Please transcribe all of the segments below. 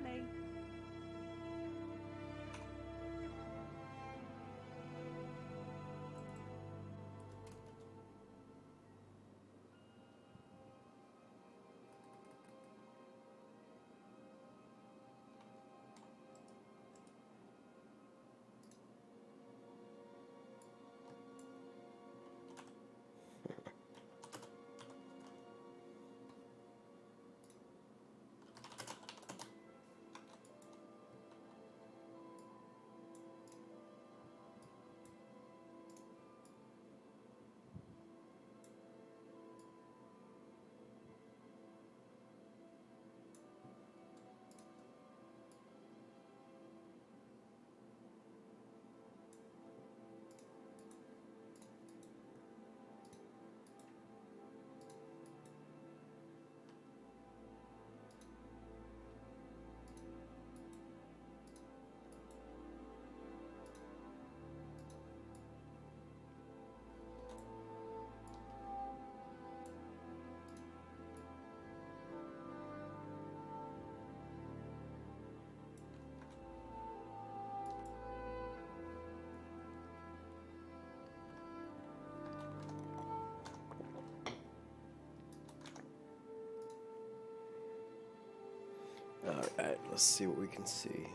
Nay. Alright, let's see what we can see.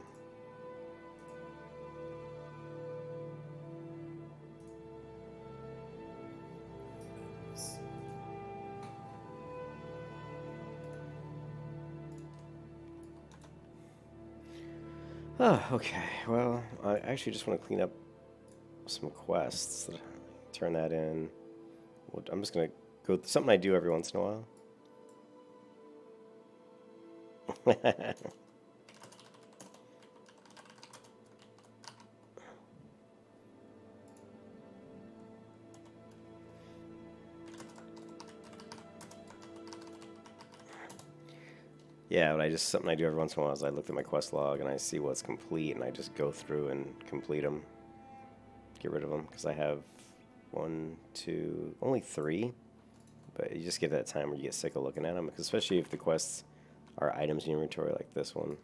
Oh, okay. Well, I actually just want to clean up some quests. Turn that in. I'm just gonna go something I do every once in a while. Yeah, but something I do every once in a while is I look at my quest log and I see what's complete, and I just go through and complete them, get rid of them, because I have one, two, only three. But you just get that time where you get sick of looking at them, especially if the quests are items in your inventory like this one.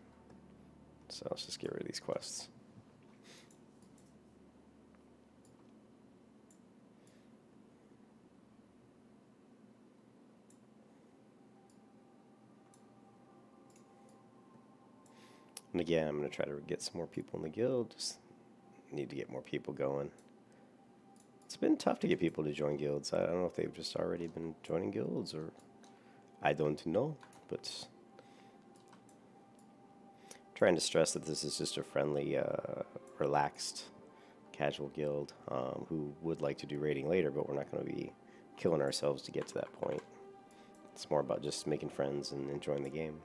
So let's just get rid of these quests. And again, I'm going to try to get some more people in the guild. Just need to get more people going. It's been tough to get people to join guilds. I don't know if they've just already been joining guilds, or I don't know, but trying to stress that this is just a friendly, relaxed, casual guild who would like to do raiding later, but we're not going to be killing ourselves to get to that point. It's more about just making friends and enjoying the game.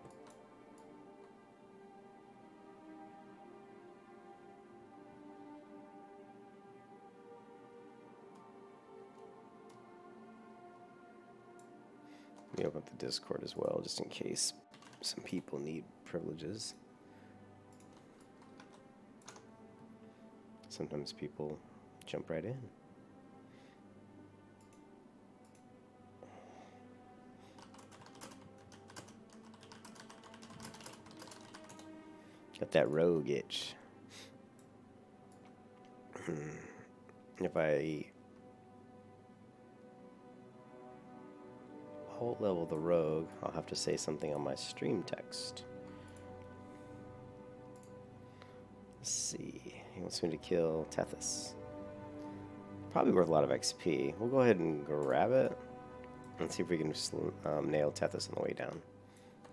Let me open up the Discord as well, just in case some people need privileges. Sometimes people jump right in. Got that rogue itch. If I alt level the rogue, I'll have to say something on my stream text. Let's see. He wants me to kill Tethys. Probably worth a lot of XP. We'll go ahead and grab it and see if we can nail Tethys on the way down.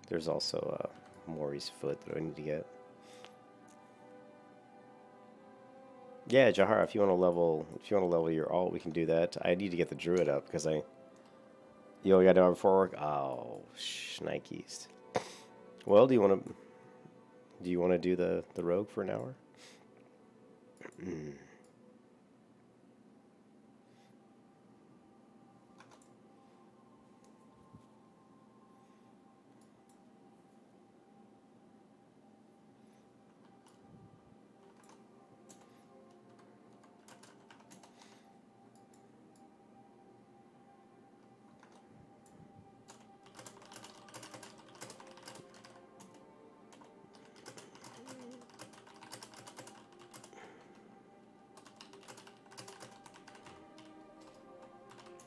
There's also Mori's foot that I need to get. Yeah, Jahara, if you want to level your alt, we can do that. I need to get the Druid up because you only got an hour before work. Oh, shnikes. Well, do you want to do the rogue for an hour?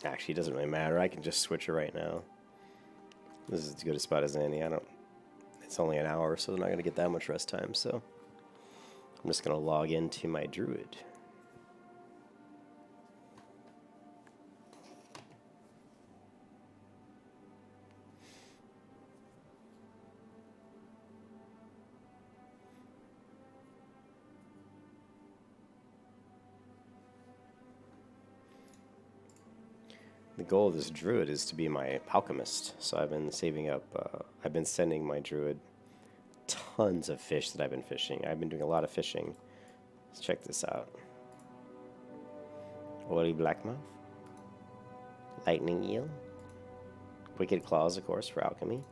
Actually, it doesn't really matter. I can just switch it right now. This is as good a spot as any. It's only an hour, so they're not going to get that much rest time, so I'm just going to log into my Druid. The goal of this Druid is to be my alchemist, so I've been saving up, I've been sending my Druid tons of fish that I've been fishing. I've been doing a lot of fishing. Let's check this out. Oily Blackmouth, Lightning Eel, Wicked Claws, of course, for alchemy,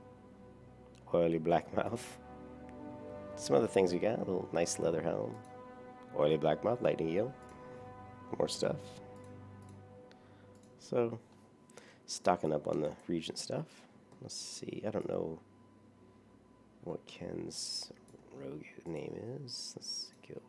Oily Blackmouth, some other things we got, a little nice leather helm, Oily Blackmouth, Lightning Eel, more stuff. So, stocking up on the Regent stuff. Let's see, I don't know what Ken's rogue name is. Let's see, guild.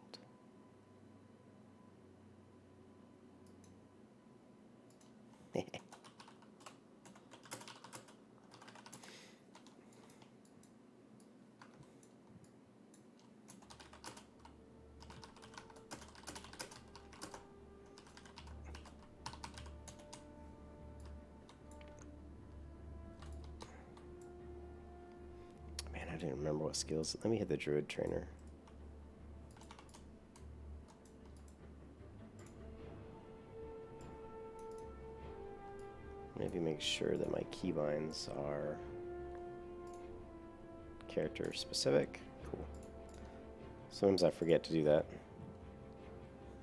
I didn't remember what skills. Let me hit the Druid trainer. Maybe make sure that my keybinds are character specific. Cool. Sometimes I forget to do that.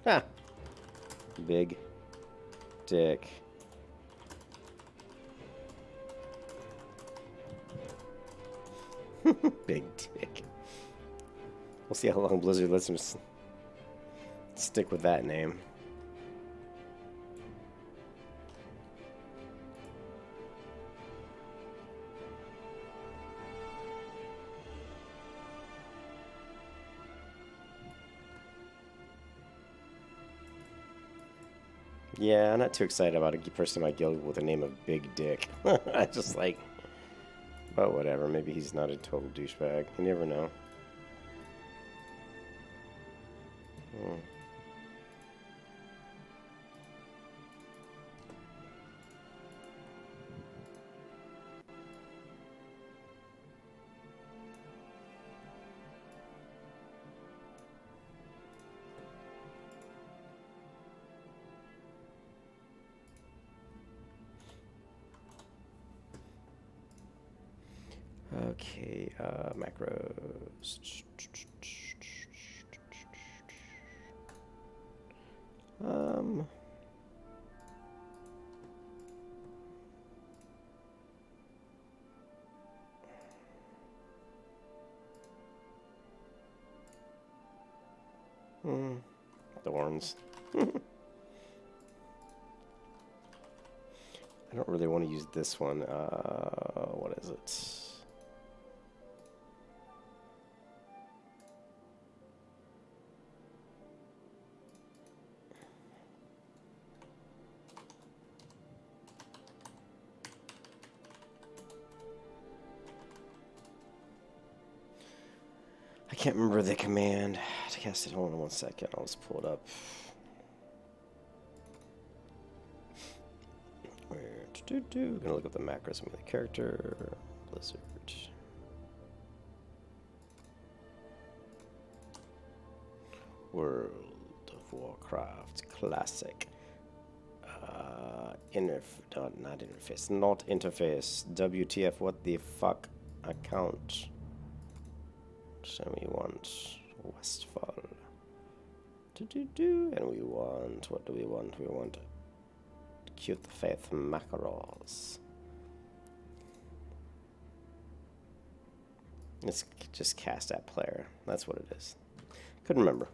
Ah! Big dick. Big dick. We'll see how long Blizzard lets him stick with that name. Yeah, I'm not too excited about a person in my guild with the name of Big Dick. I just like... But whatever, maybe he's not a total douchebag. You never know. Okay, macros. Thorns. I don't really want to use this one. What is it? I can't remember the command to cast it. Hold on 1 second. I'll just pull it up. Gonna look up the macros of the character. Blizzard. World of Warcraft Classic. Not interface. Not interface. WTF? What the fuck? Account. So we want Westfall. And we want, what do we want? We want Cute Faith Macarons. Let's just cast that player. That's what it is. Couldn't remember.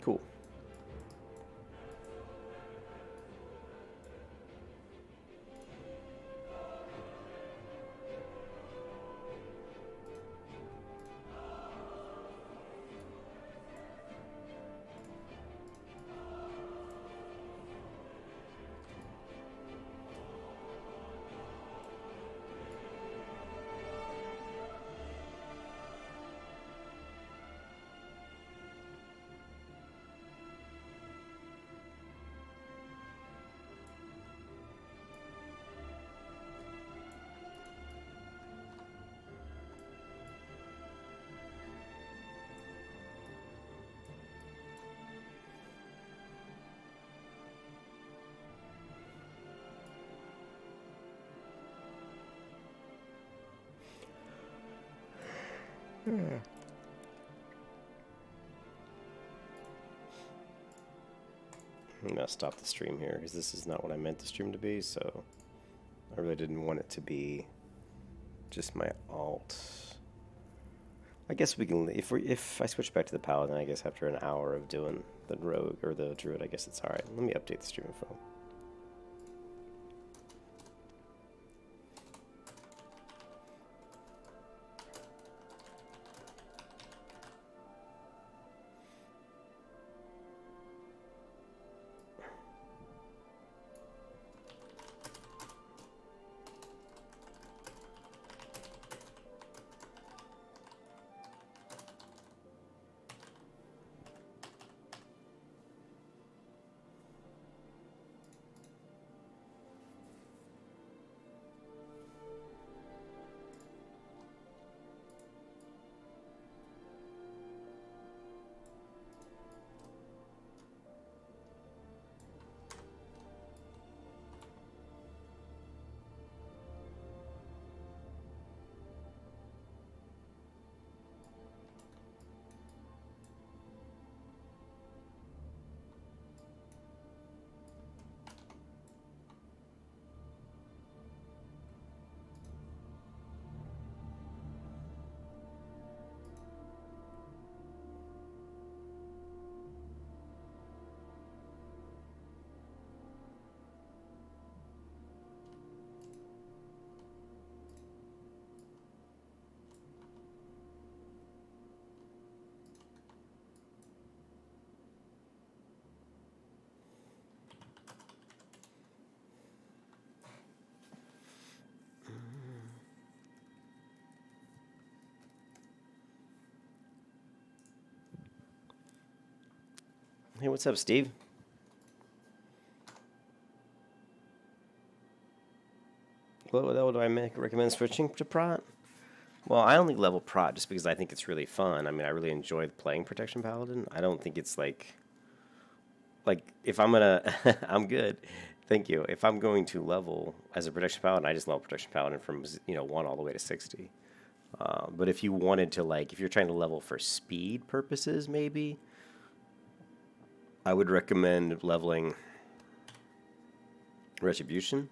Cool. I'm gonna stop the stream here because this is not what I meant the stream to be, so I really didn't want it to be just my alt. I guess we can, if I switch back to the Paladin, I guess after an hour of doing the Rogue or the Druid, I guess it's alright. Let me update the stream info. Hey, what's up, Steve? What do I recommend switching to Prot? Well, I only level Prot just because I think it's really fun. I mean, I really enjoy playing Protection Paladin. I don't think it's like if I'm gonna, I'm good. Thank you. If I'm going to level as a Protection Paladin, I just level Protection Paladin from 1 all the way to 60. But if you wanted to if you're trying to level for speed purposes, maybe I would recommend leveling Retribution.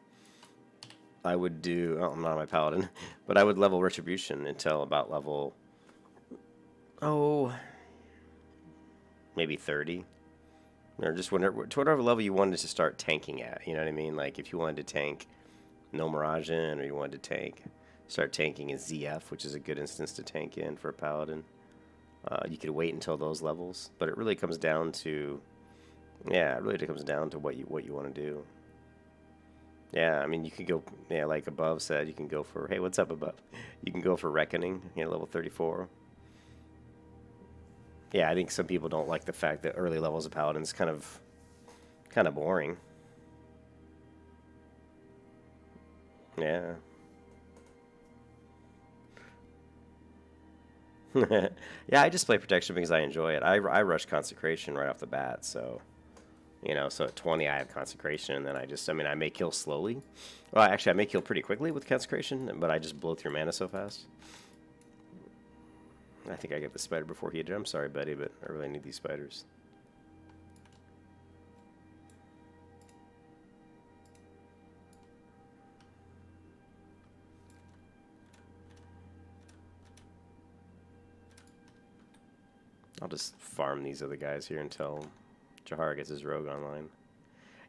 I would do, I'm not my Paladin, but I would level Retribution until about level, maybe 30. Or just to whatever level you wanted to start tanking at, you know what I mean? Like if you wanted to tank No Mirageon, or you wanted to start tanking in ZF, which is a good instance to tank in for a Paladin. You could wait until those levels, but it really comes down to, what you want to do. Yeah, I mean, you could go, like Above said, you can go for, hey, what's up, Above? You can go for Reckoning, level 34. Yeah, I think some people don't like the fact that early levels of Paladin's kind of boring. Yeah. Yeah, I just play Protection because I enjoy it. I rush Consecration right off the bat, so... so at 20 I have Consecration, and then I may kill slowly. Well, actually, I may kill pretty quickly with Consecration, but I just blow through mana so fast. I think I get the spider before he did. I'm sorry, Betty, but I really need these spiders. I'll just farm these other guys here until Jahar gets his rogue online.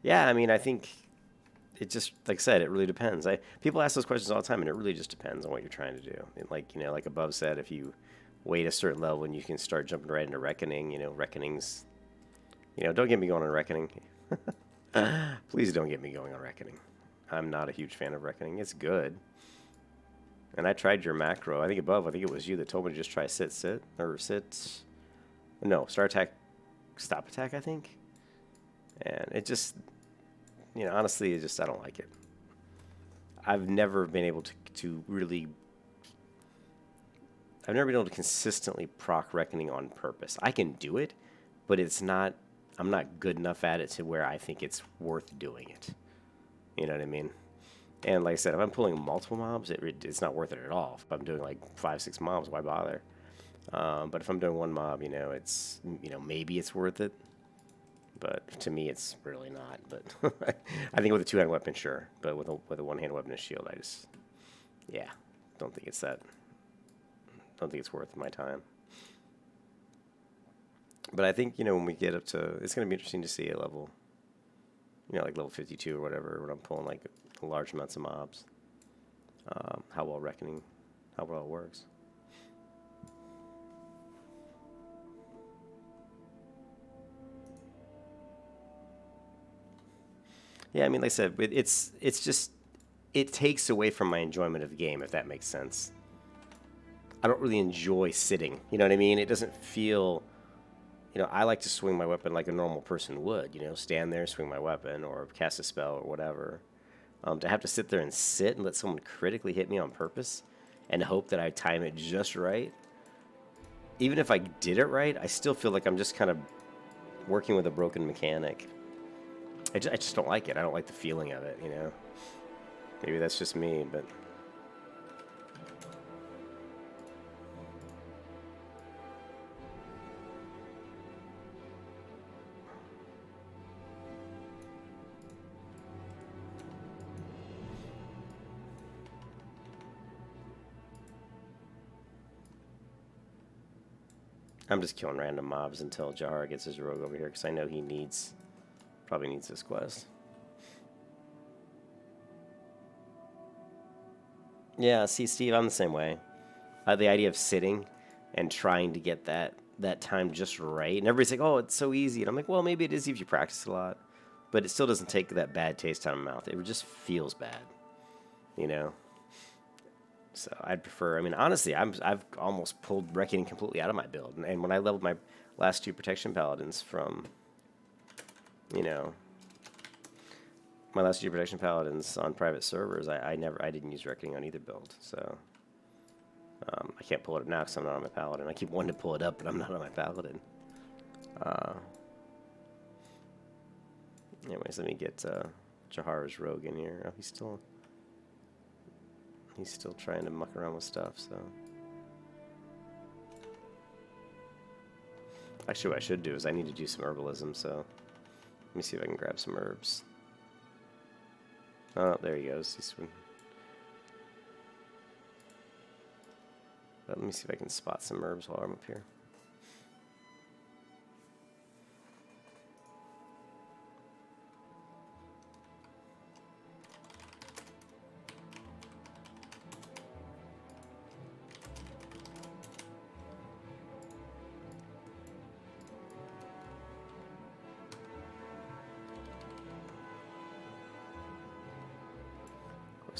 Yeah, I mean, I think it just, like I said, it really depends. People ask those questions all the time, and it really just depends on what you're trying to do. And like Above said, if you wait a certain level and you can start jumping right into Reckoning, Reckoning's, don't get me going on Reckoning. Please don't get me going on Reckoning. I'm not a huge fan of Reckoning. It's good. And I tried your macro. I think it was you that told me to just try sit, or sit. No, start attack, stop attack, I think. And it just, honestly, I don't like it. I've never been able to really, I've never been able to consistently proc Reckoning on purpose. I can do it, but I'm not good enough at it to where I think it's worth doing it. You know what I mean? And like I said, if I'm pulling multiple mobs, it's not worth it at all. If I'm doing like 5-6 mobs, why bother? But if I'm doing one mob, you know, it's, you know, maybe it's worth it. But to me, it's really not. But I think with a two-hand weapon, sure. But with a one-hand weapon and shield, I just, yeah, don't think it's that. Don't think it's worth my time. But I think, you know, when we get up to, it's going to be interesting to see a level, you know, like level 52 or whatever, when I'm pulling like large amounts of mobs. How well it works. Yeah, I mean, like I said, it's just, it takes away from my enjoyment of the game, if that makes sense. I don't really enjoy sitting, you know what I mean? It doesn't feel, you know, I like to swing my weapon like a normal person would, you know, stand there, swing my weapon, or cast a spell, or whatever. To have to sit there and sit and let someone critically hit me on purpose and hope that I time it just right, even if I did it right, I still feel like I'm just kind of working with a broken mechanic. I just don't like it. I don't like the feeling of it, you know? Maybe that's just me, but... I'm just killing random mobs until Jahar gets his rogue over here, because I know he probably needs this quest. Yeah, see, Steve, I'm the same way. The idea of sitting and trying to get that time just right, and everybody's like, "Oh, it's so easy," and I'm like, "Well, maybe it is if you practice a lot, but it still doesn't take that bad taste out of my mouth. It just feels bad, you know." So I'd prefer. I mean, honestly, I've almost pulled Reckoning completely out of my build, and when I leveled my last two Protection Paladins from, you know, my last two Protection Paladins on private servers, I didn't use Reckoning on either build. So I can't pull it up now because I'm not on my Paladin. I keep wanting to pull it up, but I'm not on my Paladin. Anyways, let me get Jahar's rogue in here. Oh, he's still trying to muck around with stuff, so. Actually, what I should do is I need to do some herbalism, so let me see if I can grab some herbs. Oh, there he goes. But let me see if I can spot some herbs while I'm up here.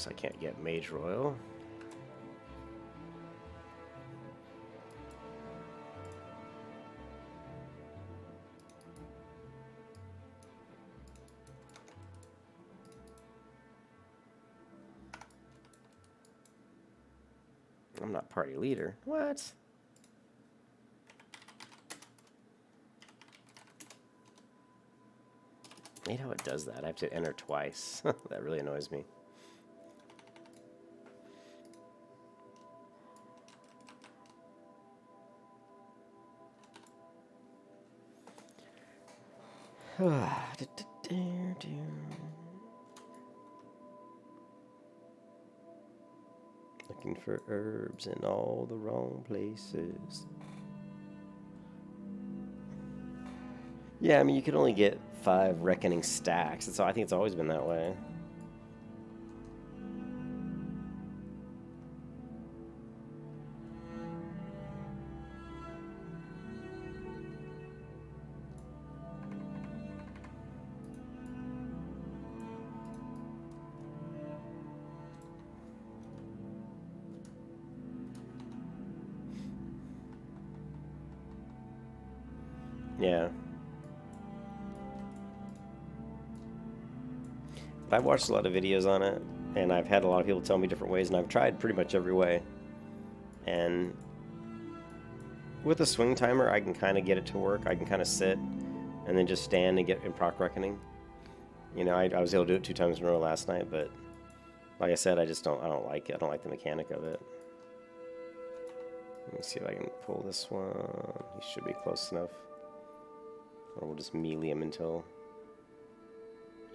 I can't get Mage Royal. I'm not party leader. What? I hate how it does that. I have to enter twice. That really annoys me. Looking for herbs in all the wrong places. Yeah, I mean, you could only get 5 Reckoning stacks. I think it's always been that way. Yeah. I've watched a lot of videos on it, and I've had a lot of people tell me different ways, and I've tried pretty much every way. And with a swing timer, I can kind of get it to work. I can kind of sit and then just stand and get in proc Reckoning. You know, I was able to do it 2 times in a row last night, but like I said, I don't like it. I don't like the mechanic of it. Let me see if I can pull this one. He should be close enough. Or we'll just melee him until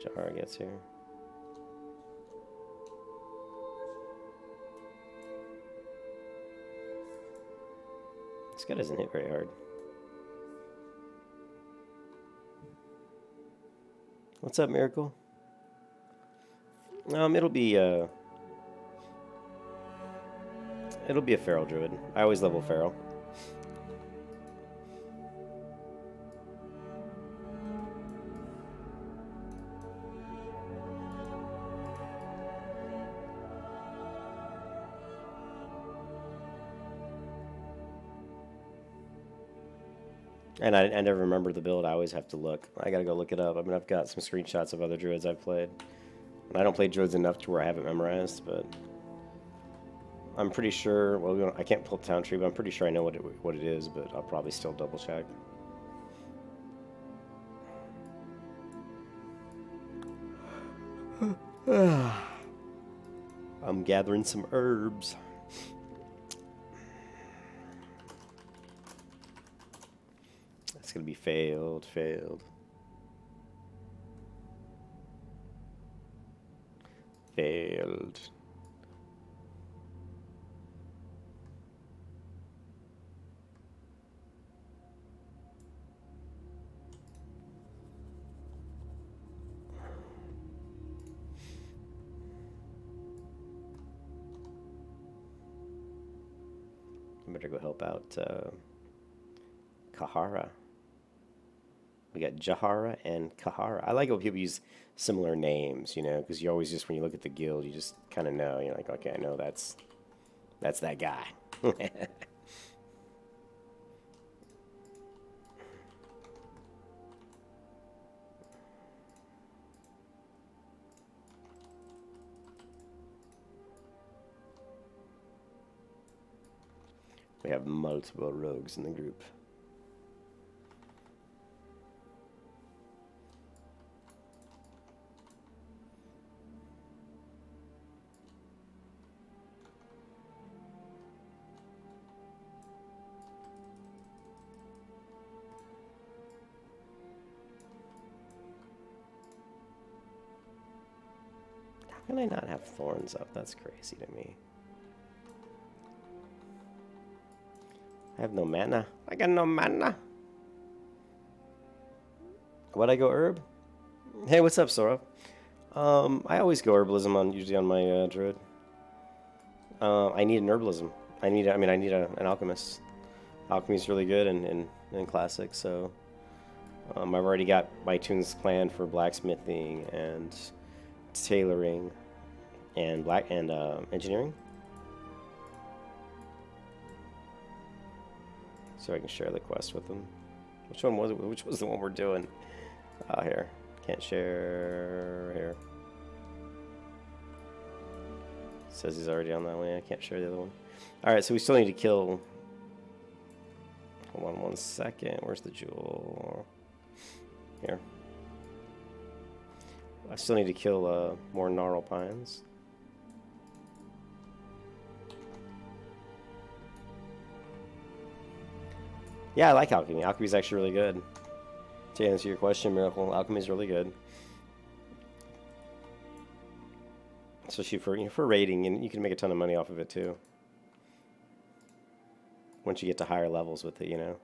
Jahara gets here. This guy doesn't hit very hard. What's up, Miracle? It'll be a feral druid. I always level feral. And I never remember the build. I always have to look. I gotta go look it up. I mean, I've got some screenshots of other druids I've played. And I don't play druids enough to where I haven't memorized, but I'm pretty sure. Well, I can't pull Town Tree, but I'm pretty sure I know what it is. But I'll probably still double check. I'm gathering some herbs. It's gonna be failed. Failed. I better go help out Kahara. We got Jahara and Kahara. I like it when people use similar names, you know, because you always just, when you look at the guild, you just kind of know. You're like, okay, I know that's that guy. We have multiple rogues in the group. How can I not have thorns up? That's crazy to me. I have no mana. I got no mana. Would I go herb? Hey, what's up, Sora? I always go herbalism usually on my druid. I need an herbalism. I need an alchemist. Alchemy's really good in classic, so I've already got my tunes planned for blacksmithing and tailoring and engineering. So I can share the quest with them. Which one was it? Which was the one we're doing? Here. Can't share here. Says he's already on that way. I can't share the other one. Alright, so we still need to kill. Hold on 1 second. Where's the jewel? Here. I still need to kill more gnarl pines. Yeah, I like alchemy. Alchemy's actually really good. To answer your question, Miracle, alchemy's really good. Especially for raiding, and you can make a ton of money off of it too. Once you get to higher levels with it, you know.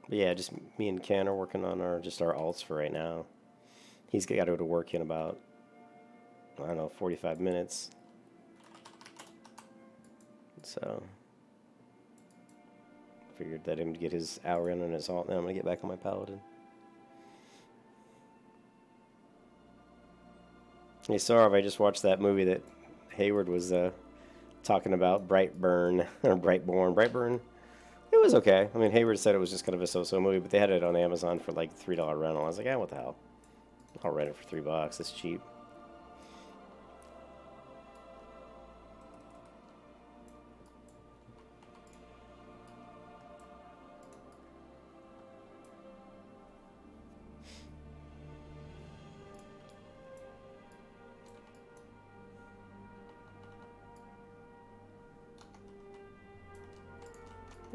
But yeah, just me and Ken are working on our alts for right now. He's got to go to work in about, I don't know, 45 minutes. So figured that him to get his hour in on his alt. Then I'm gonna get back on my Paladin. Hey, Sarv, I just watched that movie that Hayward was talking about, Brightburn or Brightborn. Brightburn. It was okay. I mean, Hayward said it was just kind of a so-so movie, but they had it on Amazon for like $3 rental. I was like, yeah, what the hell? I'll rent it for $3. It's cheap.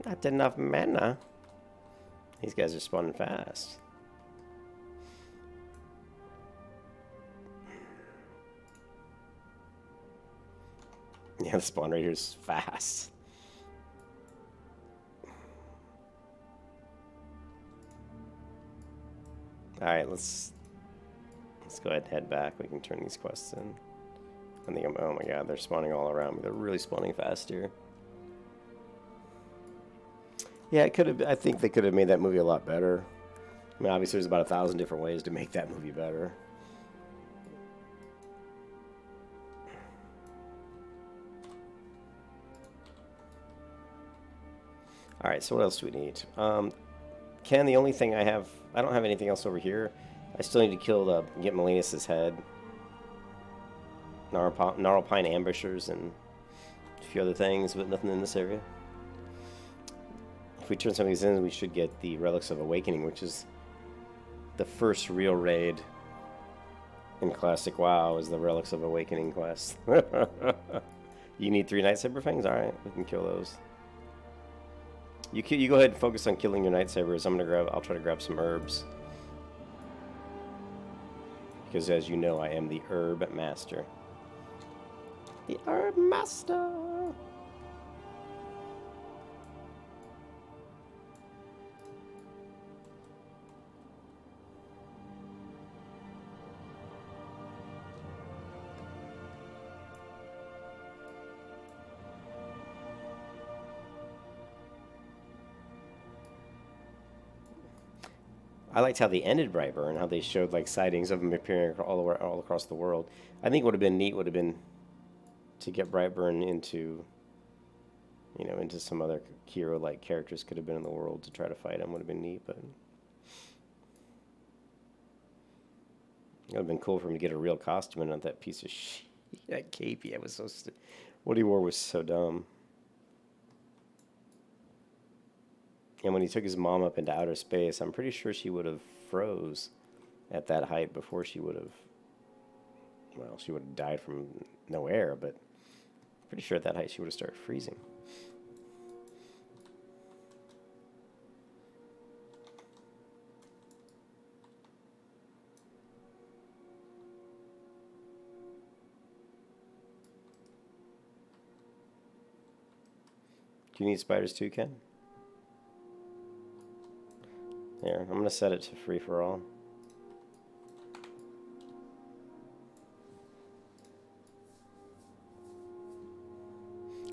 Not enough mana. These guys are spawning fast. Yeah, the spawn rate here is fast. Alright, let's go ahead and head back. We can turn these quests in. I think oh my god, they're spawning all around me. They're really spawning fast here. Yeah, it could have. I think they could have made that movie a lot better. I mean, obviously, there's about 1,000 different ways to make that movie better. All right, so what else do we need? Ken, the only thing I don't have anything else over here. I still need to get Melanus' head. Gnarlpine ambushers and a few other things, but nothing in this area. If we turn some of these in, we should get the Relics of Awakening, which is the first real raid in Classic WoW, is the Relics of Awakening quest. You need 3 Nightsaber Fangs? Alright, we can kill those. You go ahead and focus on killing your Nightsabers. I'll try to grab some herbs. Because as you know, I am the Herb Master. The Herb Master! I liked how they ended Brightburn, how they showed like sightings of him appearing all across the world. I think what would have been neat would have been to get Brightburn into, you know, into some other hero-like characters could have been in the world to try to fight him. Would have been neat, but it would have been cool for him to get a real costume and not that piece of shit. That cape, yeah, was so what he wore was so dumb. And when he took his mom up into outer space, I'm pretty sure she would have froze at that height before she would have, well, she would have died from no air, but I'm pretty sure at that height she would have started freezing. Do you need spiders too, Ken? There, I'm going to set it to free for all.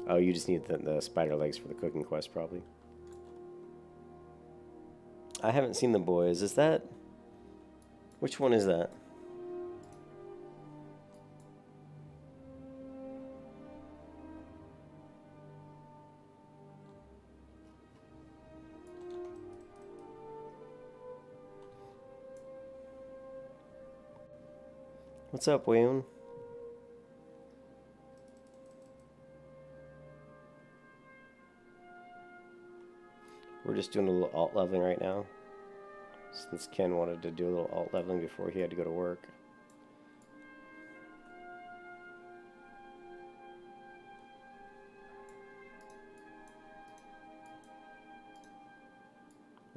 Oh, you just need the spider legs for the cooking quest, probably. I haven't seen the boys. Is that... Which one is that? What's up, Wayne? We're just doing a little alt leveling right now, since Ken wanted to do a little alt leveling before he had to go to work.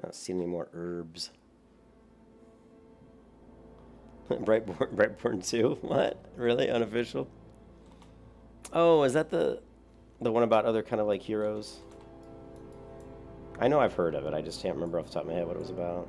Not seeing any more herbs. Brightborn 2? What? Really? Unofficial? Oh, is that the one about other kind of like heroes? I know I've heard of it. I just can't remember off the top of my head what it was about.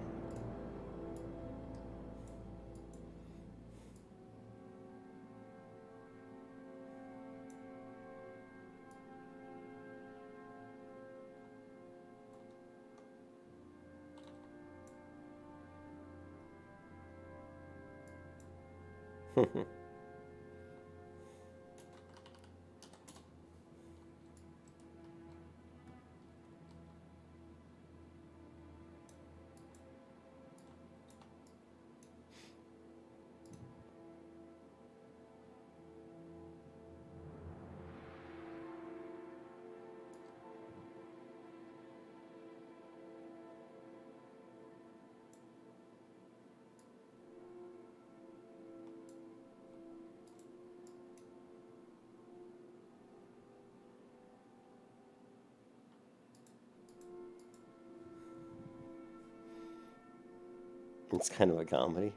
It's kind of a comedy.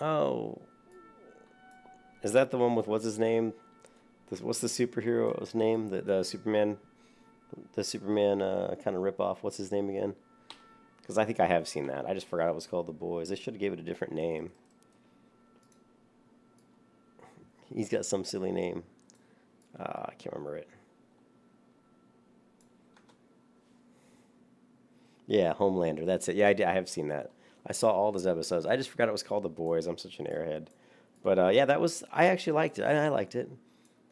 Oh, is that the one with what's his name? What's the superhero's name? The Superman kind of ripoff. What's his name again? Because I think I have seen that. I just forgot it was called The Boys. They should have gave it a different name. He's got some silly name. I can't remember it. Yeah, Homelander. That's it. Yeah, I have seen that. I saw all those episodes. I just forgot it was called The Boys. I'm such an airhead. But yeah, I actually liked it. I liked it.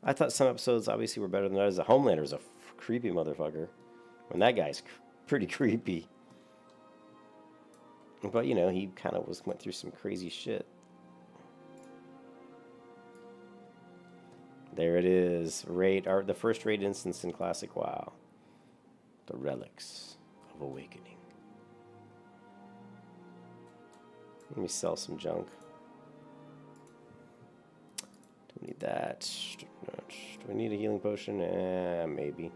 I thought some episodes obviously were better than others. The Homelander is a creepy motherfucker. And that guy's pretty creepy. But, you know, he kind of went through some crazy shit. There it is. The first raid instance in Classic WoW. The Relics of Awakening. Let me sell some junk. Don't need that. Do I need a healing potion? Maybe.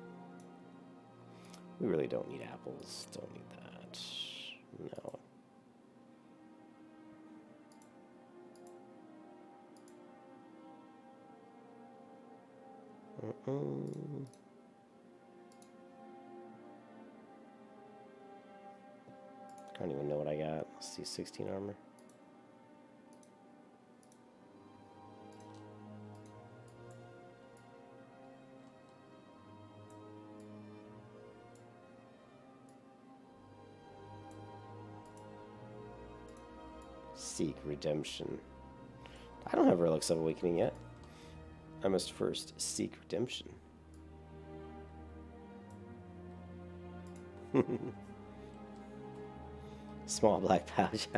We really don't need apples. Don't need that. No. I don't even know what I got. Let's see, 16 armor. Seek redemption. I don't have Relics of Awakening yet. I must first seek redemption. Small black pouch.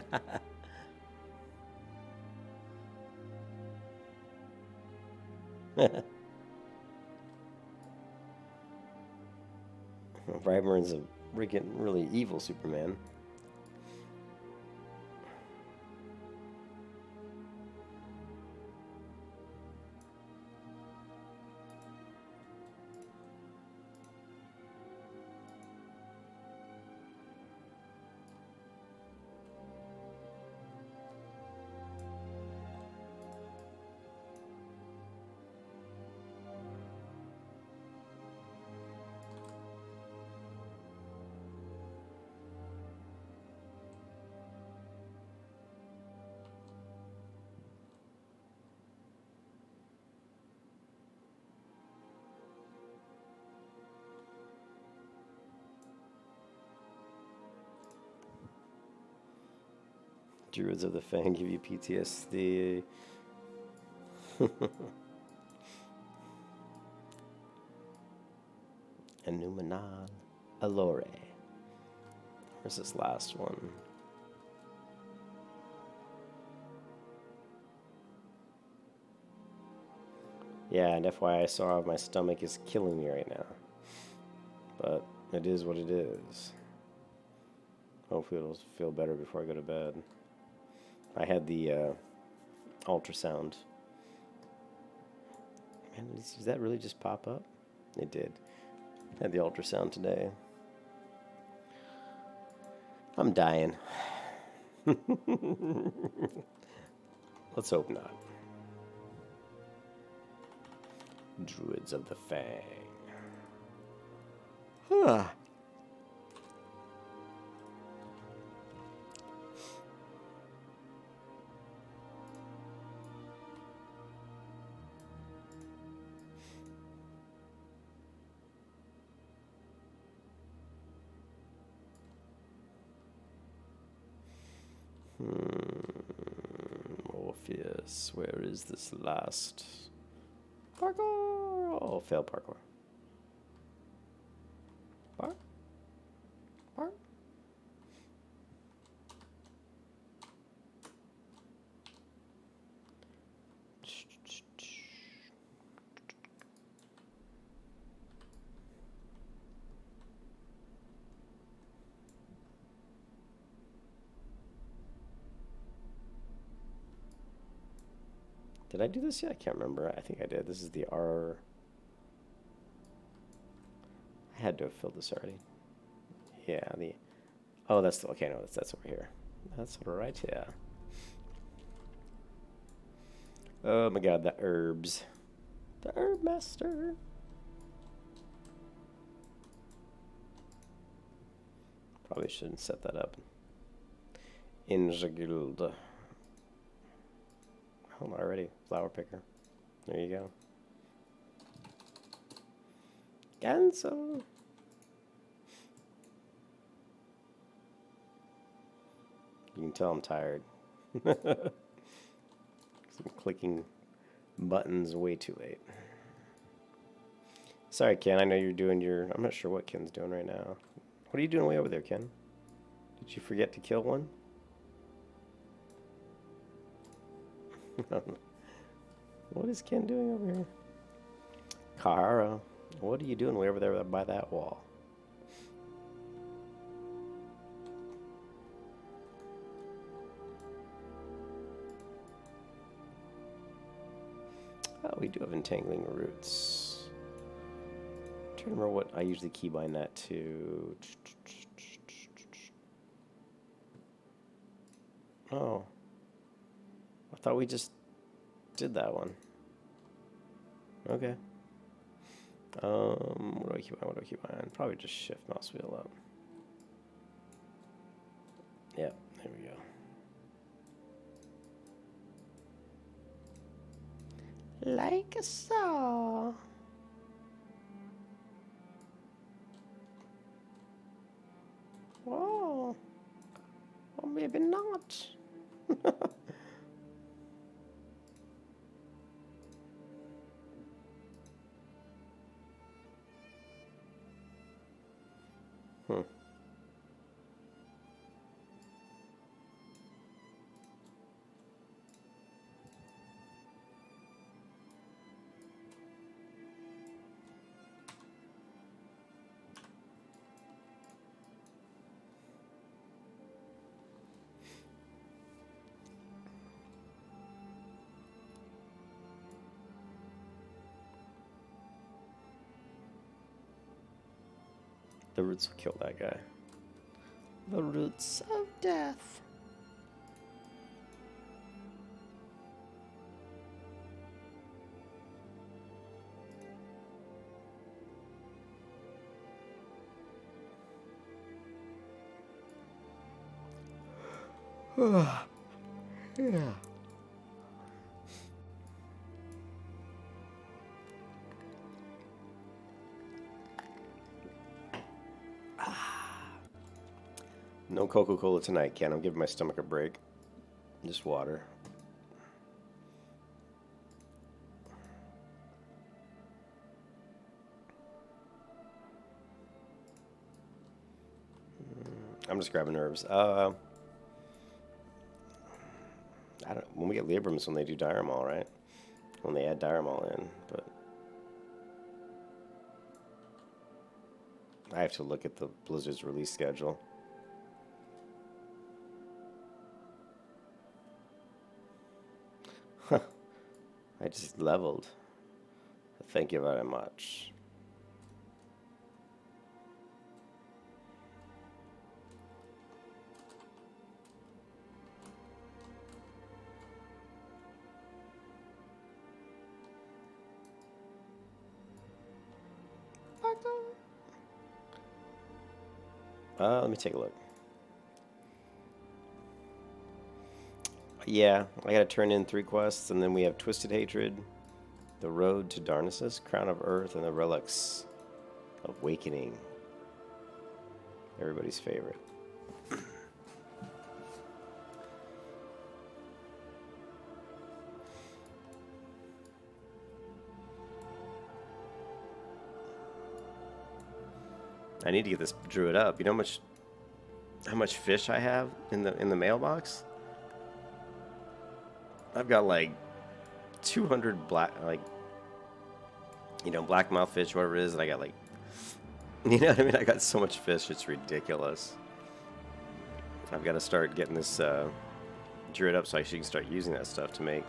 Brightburn's a really evil Superman. Druids of the Fang give you PTSD. Enumenal Allure. Where's this last one? Yeah, and FYI, sorrow of my stomach is killing me right now. But it is what it is. Hopefully it'll feel better before I go to bed. I had the ultrasound. Man, does that really just pop up? It did. I had the ultrasound today. I'm dying. Let's hope not. Druids of the Fang. Huh. Morpheus, where is this last? Parkour! Oh, fail parkour. Park? Park? Did I do this yet? I can't remember. I think I did. This is the R. I had to have filled this already. Yeah, the Oh, that's the, okay. No, that's over here. That's right here. Oh my God, the herbs. The herb master. Probably shouldn't set that up. In the guild. Oh, already. Flower picker. There you go. Cancel. You can tell I'm tired. I'm clicking buttons way too late. Sorry, Ken. I know you're doing your... I'm not sure what Ken's doing right now. What are you doing way over there, Ken? Did you forget to kill one? What is Ken doing over here? Kahara, what are you doing way over there by that wall? Oh, we do have entangling roots. I'm trying to remember what I usually keybind that to. Oh. I thought we just did that one. Okay. What do I keybind? What do I keybind? Probably just shift mouse wheel up. Yep, there we go. Like so. Whoa. Or maybe not. The roots will kill that guy. The roots of death. Yeah. No Coca-Cola tonight, Ken. I'm giving my stomach a break. Just water. I'm just grabbing herbs. I don't. When we get Librams, when they do Diramall, right? When they add Diramall in, but I have to look at the Blizzard's release schedule. I just leveled. Thank you very much. Let me take a look. Yeah, I gotta turn in 3 quests, and then we have Twisted Hatred, The Road to Darkness, Crown of Earth, and the Relics of Awakening. Everybody's favorite. I need to get this Druid up. You know how much fish I have in the mailbox? I've got like 200 blackmouth fish, whatever it is, and I got like, you know what I mean? I got so much fish, it's ridiculous. I've got to start getting this Druid up so I can start using that stuff to make,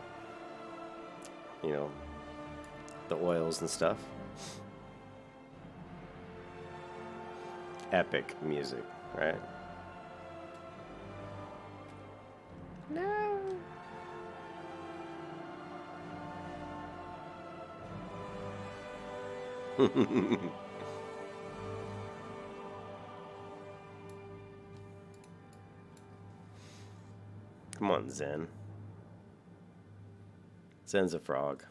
you know, the oils and stuff. Epic music, right? No. Come on, Zen. Zen's a frog.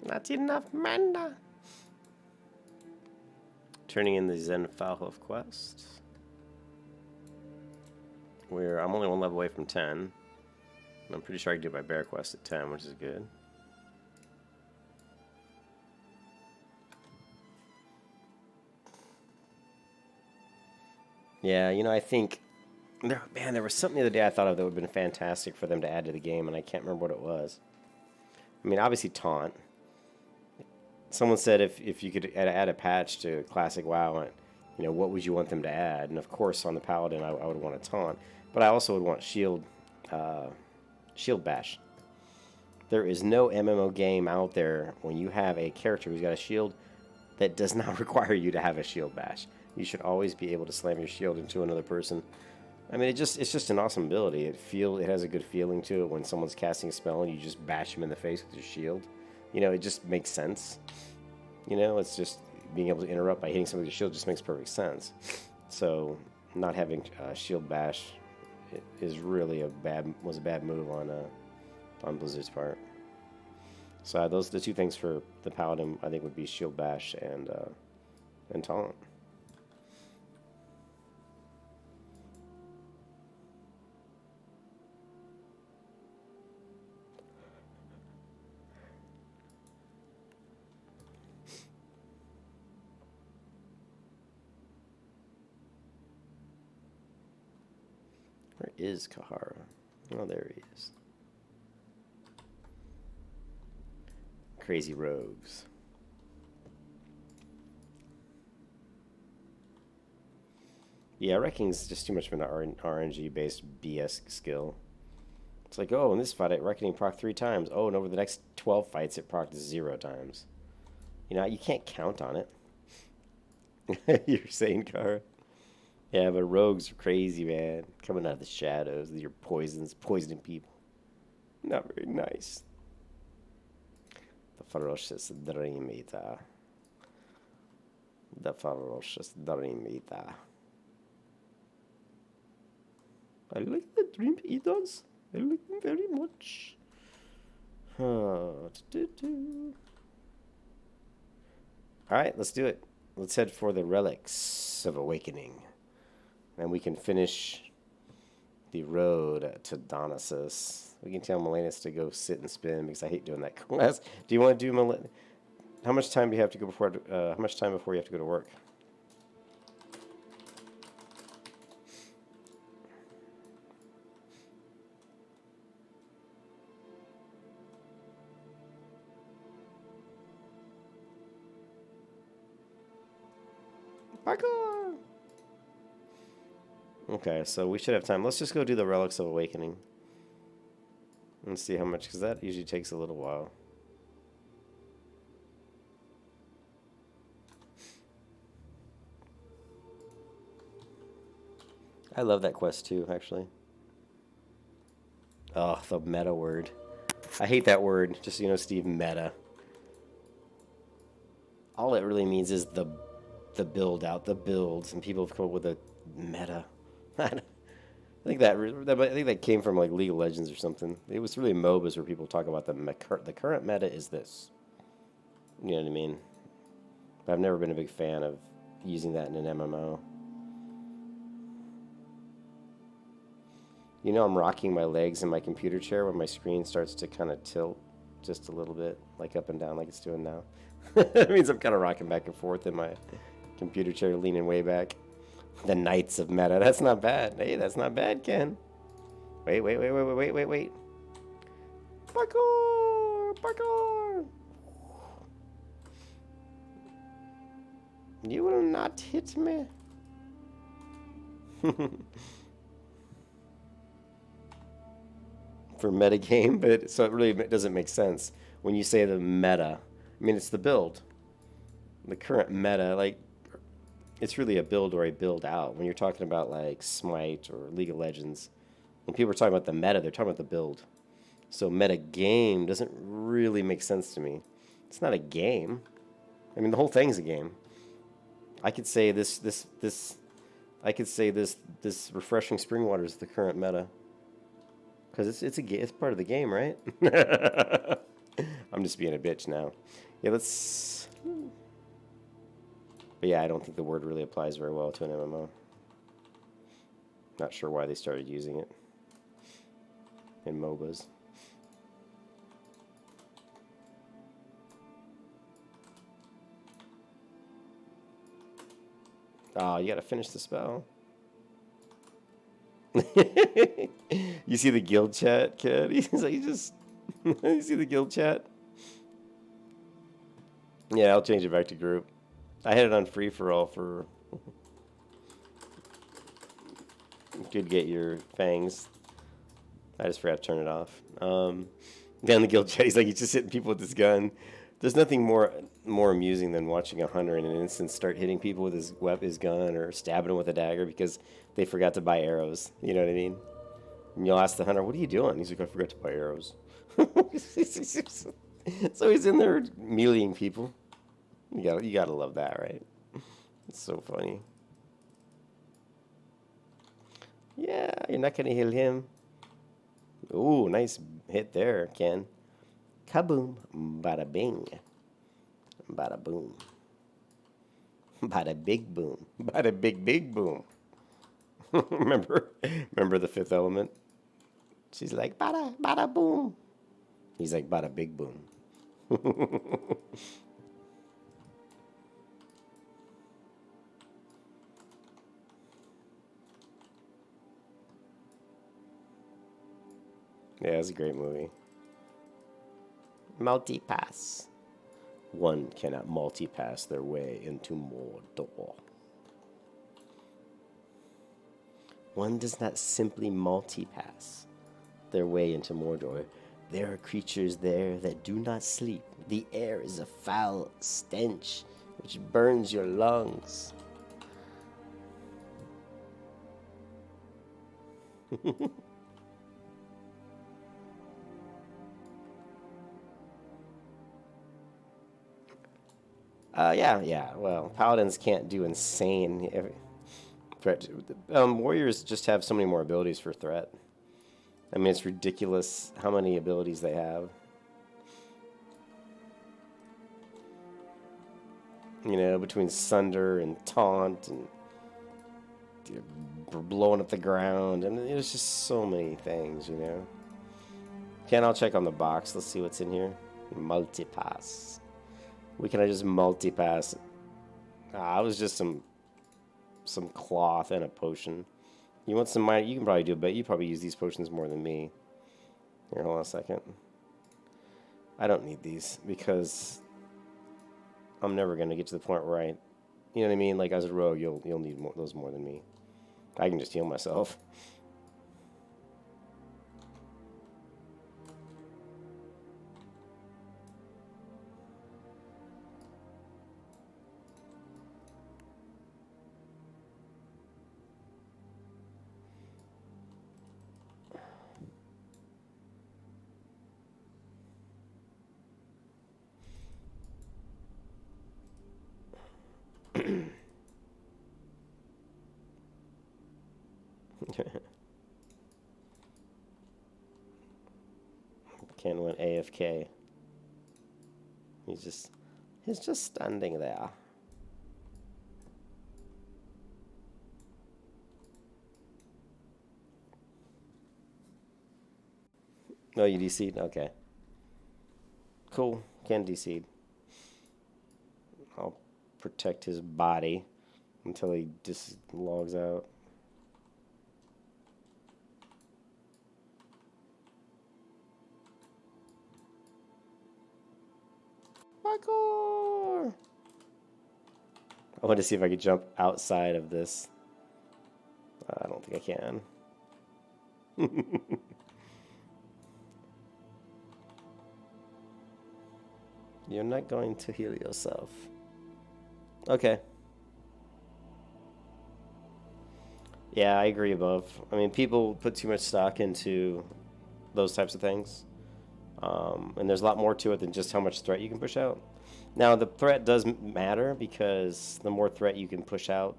Not enough mana. Turning in the Zen Falhoof quest. I'm only one level away from 10. I'm pretty sure I can do my bear quest at 10, which is good. Yeah, you know, I think there was something the other day I thought of that would have been fantastic for them to add to the game, and I can't remember what it was. I mean, obviously taunt. Someone said if you could add a patch to Classic WoW, you know, what would you want them to add? And of course, on the Paladin, I would want a taunt, but I also would want shield bash. There is no MMO game out there when you have a character who's got a shield that does not require you to have a shield bash. You should always be able to slam your shield into another person. I mean, it's just an awesome ability. It has a good feeling to it when someone's casting a spell and you just bash them in the face with your shield. You know, it just makes sense. You know, it's just being able to interrupt by hitting somebody with a shield just makes perfect sense. So, not having shield bash is really was a bad move on Blizzard's part. So the two things for the Paladin I think would be shield bash and taunt. Where is Kahara? Oh, there he is. Crazy rogues. Yeah, Wrecking's just too much of an RNG-based BS skill. It's like, oh, in this fight, Reckoning proc 3 times. Oh, and over the next 12 fights, it procs 0 times. You know, you can't count on it. You're saying, Kara? Yeah, but rogues are crazy, man. Coming out of the shadows with your poisoning people. Not very nice. The ferocious Dream-Eater. The ferocious Dream-Eater. I like the Dream-Eaters. I like them very much. Alright, let's do it. Let's head for the Relics of Awakening. And we can finish the road to Donasis. We can tell Malenus to go sit and spin because I hate doing that quest. Do you want to do Malenus? How much time do you have to go before? How much time before you have to go to work? Parkour! Okay, so we should have time. Let's just go do the Relics of Awakening. And see how much, because that usually takes a little while. I love that quest too, actually. Oh, the meta word. I hate that word, just so you know, Steve, meta. All it really means is the build out, the builds, and people have come up with a meta. I think that came from like League of Legends or something. It was really MOBAs where people talk about the current meta is this. You know what I mean? But I've never been a big fan of using that in an MMO. You know, I'm rocking my legs in my computer chair when my screen starts to kind of tilt just a little bit, like up and down, like it's doing now. That means I'm kind of rocking back and forth in my computer chair, leaning way back. The Knights of Meta. That's not bad. Hey, that's not bad, Ken. Wait. Parkour! Parkour! You will not hit me. For metagame, but so it really doesn't make sense when you say the meta. I mean, it's the build. The current meta, like, it's really a build or a build out. When you're talking about, like, Smite or League of Legends, when people are talking about the meta, they're talking about the build. So meta game doesn't really make sense to me. It's not a game. I mean, the whole thing's a game. I could say this refreshing spring water is the current meta. Because it's part of the game, right? I'm just being a bitch now. Yeah, let's... But yeah, I don't think the word really applies very well to an MMO. Not sure why they started using it in MOBAs. Oh, you gotta finish the spell. You see the guild chat, kid? He's like, you see the guild chat? Yeah, I'll change it back to group. I had it on free for all for... You could get your fangs. I just forgot to turn it off. Down the guild chat, he's like, he's just hitting people with his gun. There's nothing more amusing than watching a hunter in an instant start hitting people with his gun or stabbing them with a dagger because they forgot to buy arrows. You know what I mean? And you'll ask the hunter, "What are you doing?" He's like, "I forgot to buy arrows." So he's in there meleeing people. You gotta love that, right? It's so funny. Yeah, you're not gonna heal him. Ooh, nice hit there, Ken. Kaboom, bada bing, bada boom, bada big boom, bada big boom. remember the Fifth Element? She's like bada boom. He's like bada big boom. Yeah, it's a great movie. Multipass. One cannot multipass their way into Mordor. One does not simply multipass their way into Mordor. There are creatures there that do not sleep. The air is a foul stench which burns your lungs. Yeah. Well, paladins can't do insane threat. Warriors just have so many more abilities for threat. I mean, it's ridiculous how many abilities they have. You know, between Sunder and Taunt and blowing up the ground, and there's just so many things, you know. Ken, I'll check on the box. Let's see what's in here. Multipass. Can I just multipass? It was just some cloth and a potion. You want some mine? You can probably do it, but you probably use these potions more than me. Here, hold on a second. I don't need these because I'm never gonna get to the point where you know what I mean? Like as a rogue, you'll need those more than me. I can just heal myself. Ken went AFK. He's just standing there. No, you DC'd? Okay. Cool. Ken DC'd. I'll protect his body. until he just logs out. Parkour! I want to see if I could jump outside of this. I don't think I can. You're not going to heal yourself. Okay. Yeah, I agree above. I mean, people put too much stock into those types of things. And there's a lot more to it than just how much threat you can push out. Now, the threat does matter because the more threat you can push out,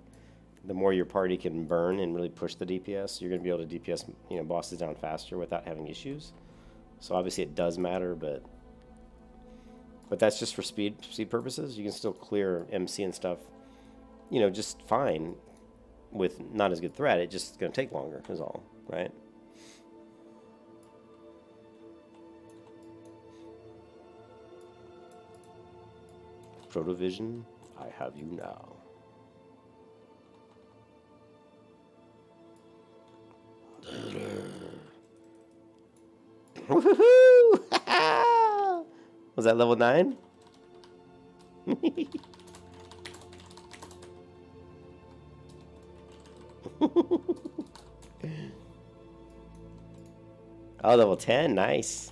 the more your party can burn and really push the DPS. You're going to be able to DPS, bosses down faster without having issues. So obviously it does matter, but that's just for speed purposes. You can still clear MC and stuff, just fine with not as good threat. It's just going to take longer is all, right? Protovision, I have you now. Woohoo! Was that level 9? Oh, level 10, nice.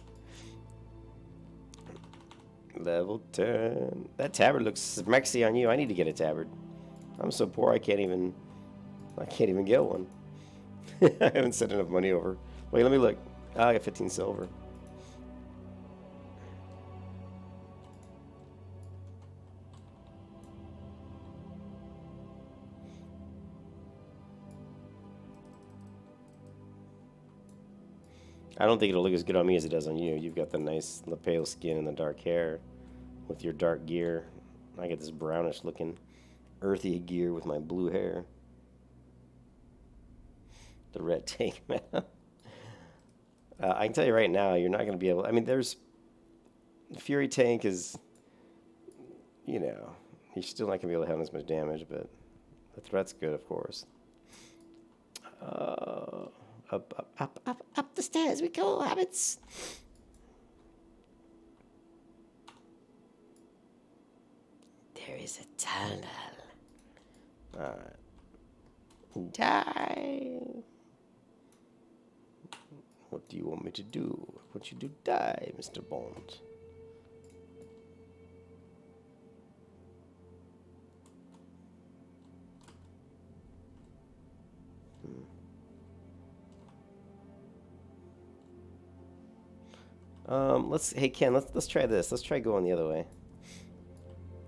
Level 10. That tabard looks mexy on you. I need to get a tabard. I'm so poor I can't even get one. I haven't sent enough money over. Wait, let me look. Oh, I got 15 silver. I don't think it'll look as good on me as it does on you. You've got the nice, the pale skin and the dark hair with your dark gear. I get this brownish looking, earthy gear with my blue hair. The red tank, man. I can tell you right now, you're not going to be able... I mean, there's... Fury tank is... You're still not going to be able to have as much damage, but the threat's good, of course. Up the stairs we go, habits. There is a tunnel. Alright. Die. What do you want me to do? I want you to die, Mr. Bond. Hey Ken, let's try this. Let's try going the other way.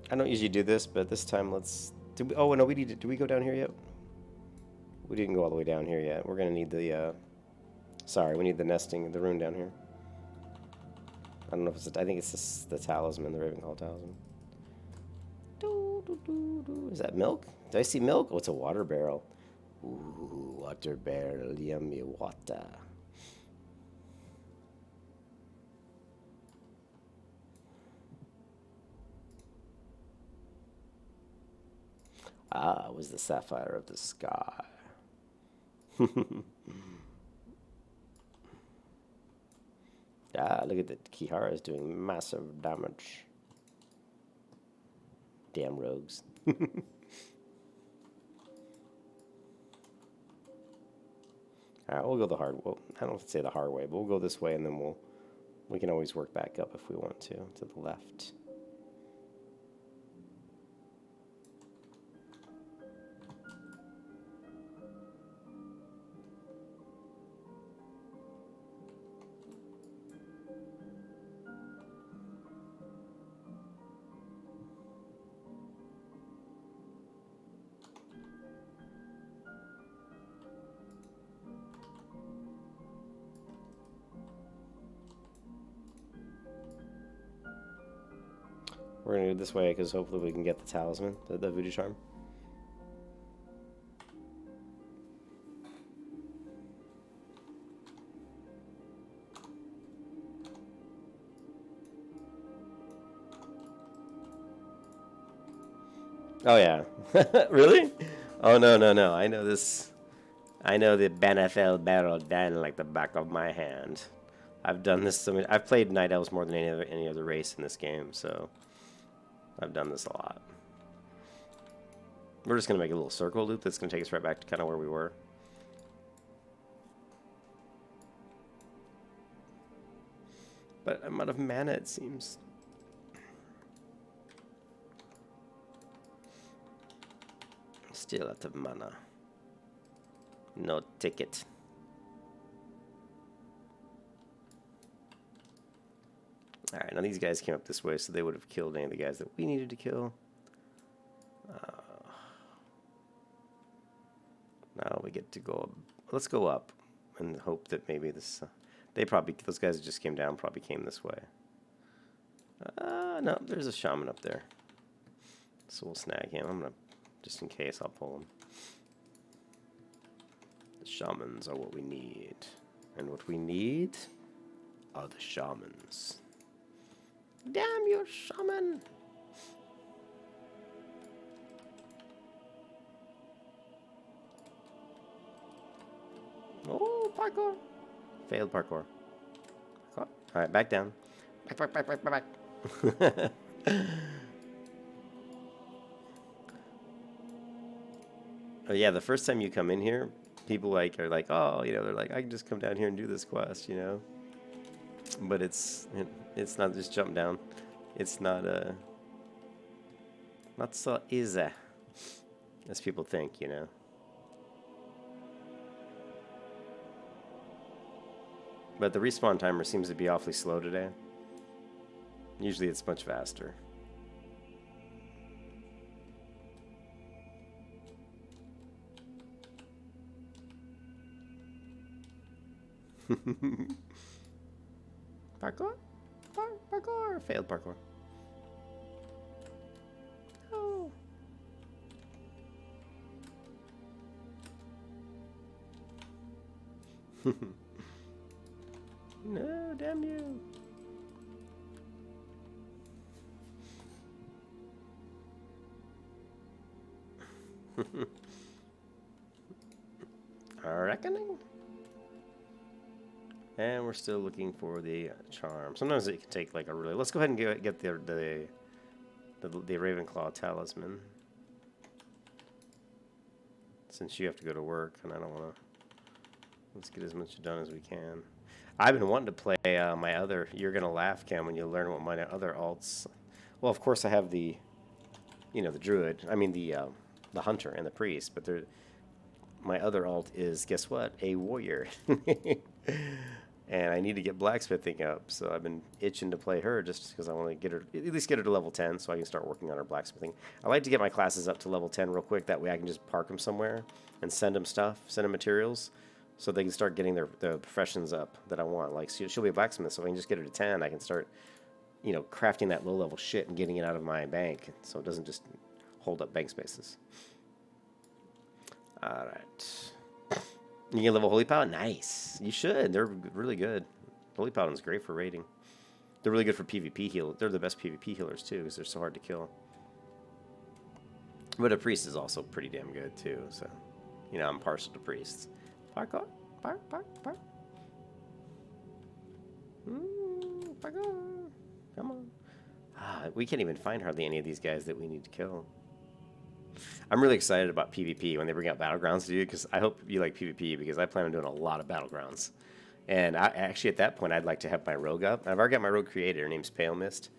I don't usually do this, but this time oh no, do we go down here yet? We didn't go all the way down here yet. We're gonna need the sorry, we need the nesting, the rune down here. I don't know if it's I think it's the talisman, the Ravenclaw talisman. Is that milk? Do I see milk? Oh, it's a water barrel. Ooh, water barrel, yummy water. Ah, it was the sapphire of the sky. Ah, look at the Kihara is doing massive damage. Damn rogues. Alright, we'll go the hard way. Well, I don't say the hard way, but we'll go this way and then we can always work back up if we want to the left. We're going to do it this way because hopefully we can get the talisman, the voodoo charm. Oh yeah. Really? Oh, no, no, no. I know this. I know the Banafel Battle Dan like the back of my hand. I've done this so many. I've played Night Elves more than any other race in this game, so I've done this a lot. We're just going to make a little circle loop that's going to take us right back to kind of where we were. But I'm out of mana, it seems. Still out of mana. No ticket. Alright, now these guys came up this way, so they would have killed any of the guys that we needed to kill. Now we get to go. Let's go up and hope that maybe this. Those guys that just came down probably came this way. No, there's a shaman up there. So we'll snag him. I'm gonna, just in case, I'll pull him. The shamans are what we need. And what we need are the shamans. Damn you, shaman! Oh, parkour! Failed parkour. Alright, back down. Back. Oh, yeah, the first time you come in here, people are like, oh, you know, they're like, I can just come down here and do this quest, you know? But it's not just jump down. It's not so easy as people think, you know? But the respawn timer seems to be awfully slow today. Usually it's much faster. Parkour? Parkour! Failed parkour. Oh. No, damn you. Reckoning? And we're still looking for the charm. Sometimes it can take like a really... Let's go ahead and get the Ravenclaw talisman. Since you have to go to work and I don't want to... Let's get as much done as we can. I've been wanting to play my other... You're going to laugh, Cam, when you learn what my other alts... Well, of course I have the... You know, the Druid. I mean the Hunter and the Priest. But my other alt is, guess what? A Warrior. And I need to get blacksmithing up, so I've been itching to play her just because I want to get her, at least get her to level 10 so I can start working on her blacksmithing. I like to get my classes up to level 10 real quick, that way I can just park them somewhere and send them stuff, send them materials, so they can start getting their professions up that I want. Like, she'll be a blacksmith, so if I can just get her to 10, I can start, you know, crafting that low-level shit and getting it out of my bank so it doesn't just hold up bank spaces. Alright. You can level Holy Paladin? Nice. You should. They're really good. Holy Paladin's great for raiding. They're really good for PvP heal. They're the best PvP healers, too, because they're so hard to kill. But a priest is also pretty damn good, too. So, you know, I'm partial to priests. Parkour. Park. Parkour. Come on. We can't even find hardly any of these guys that we need to kill. I'm really excited about PvP when they bring out Battlegrounds, dude, because I hope you like PvP, because I plan on doing a lot of Battlegrounds. And actually, at that point, I'd like to have my rogue up. I've already got my rogue created. Her name's Pale Mist.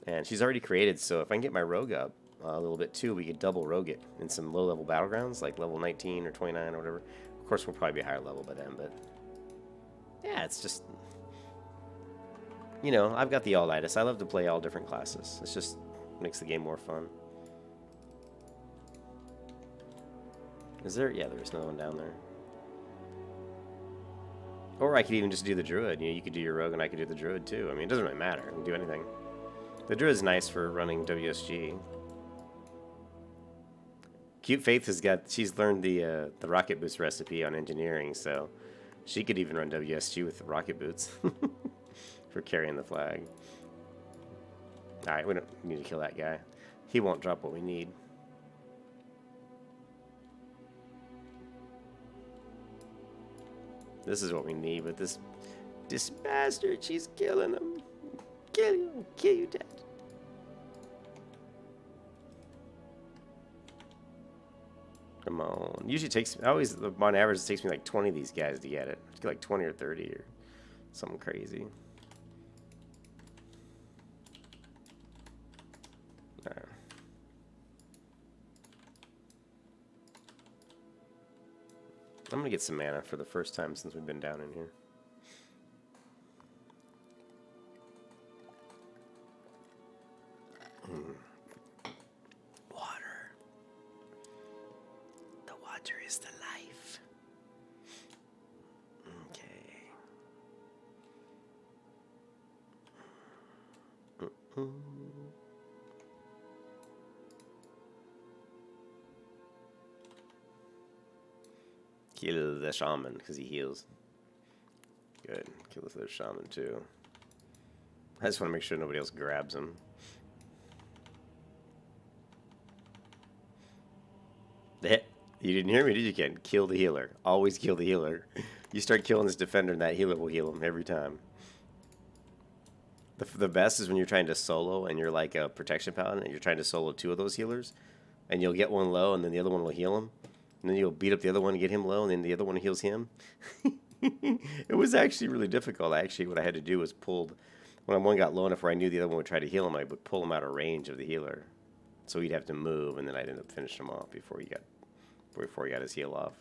And she's already created, so if I can get my rogue up a little bit, too, we could double rogue it in some low-level Battlegrounds, like level 19 or 29 or whatever. Of course, we'll probably be higher level by then, but... Yeah, it's just... You know, I've got the all-itis. I love to play all different classes. It just makes the game more fun. Is there? Yeah, there's another one down there. Or I could even just do the Druid. You know, you could do your Rogue and I could do the Druid too. I mean, it doesn't really matter. I can do anything. The Druid's nice for running WSG. Cute Faith has got... She's learned the rocket boots recipe on engineering, so she could even run WSG with the rocket boots for carrying the flag. Alright, we don't need to kill that guy. He won't drop what we need. This is what we need, but this bastard, she's killing him. Kill you, Dad. Come on. Usually takes, on average, it takes me like 20 of these guys to get it. It's like 20 or 30 or something crazy. Alright. I'm gonna get some mana for the first time since we've been down in here. Water. The water is the life. Okay. Kill the shaman because he heals. Good. Kill this other shaman too. I just want to make sure nobody else grabs him. You didn't hear me, did you, Ken? Kill the healer. Always kill the healer. You start killing this defender and that healer will heal him every time. The best is when you're trying to solo and you're like a protection paladin and you're trying to solo 2 of those healers and you'll get one low and then the other one will heal him. And then you'll beat up the other one and get him low and then the other one heals him. It was actually really difficult. Actually, what I had to do was when one got low enough where I knew the other one would try to heal him, I would pull him out of range of the healer. So he'd have to move and then I'd end up finishing him off before he got his heal off.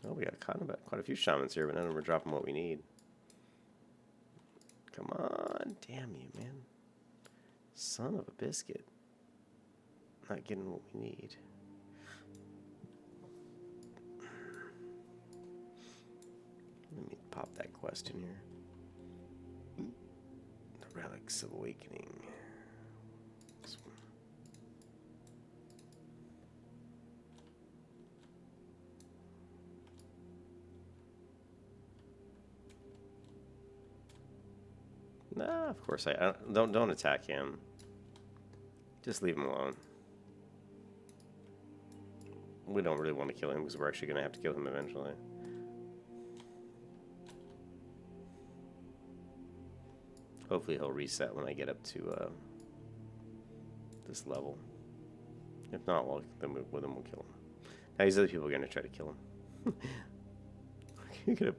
Oh, we got quite a few shamans here, but none of them are dropping what we need. Come on, damn you, man. Son of a biscuit. Not getting what we need. Let me pop that quest in here. The Relics of Awakening. Nah, of course I don't attack him. Just leave him alone. We don't really want to kill him because we're actually going to have to kill him eventually. Hopefully he'll reset when I get up to this level. If not, well, then we'll kill him. Now these other people are going to try to kill him. Can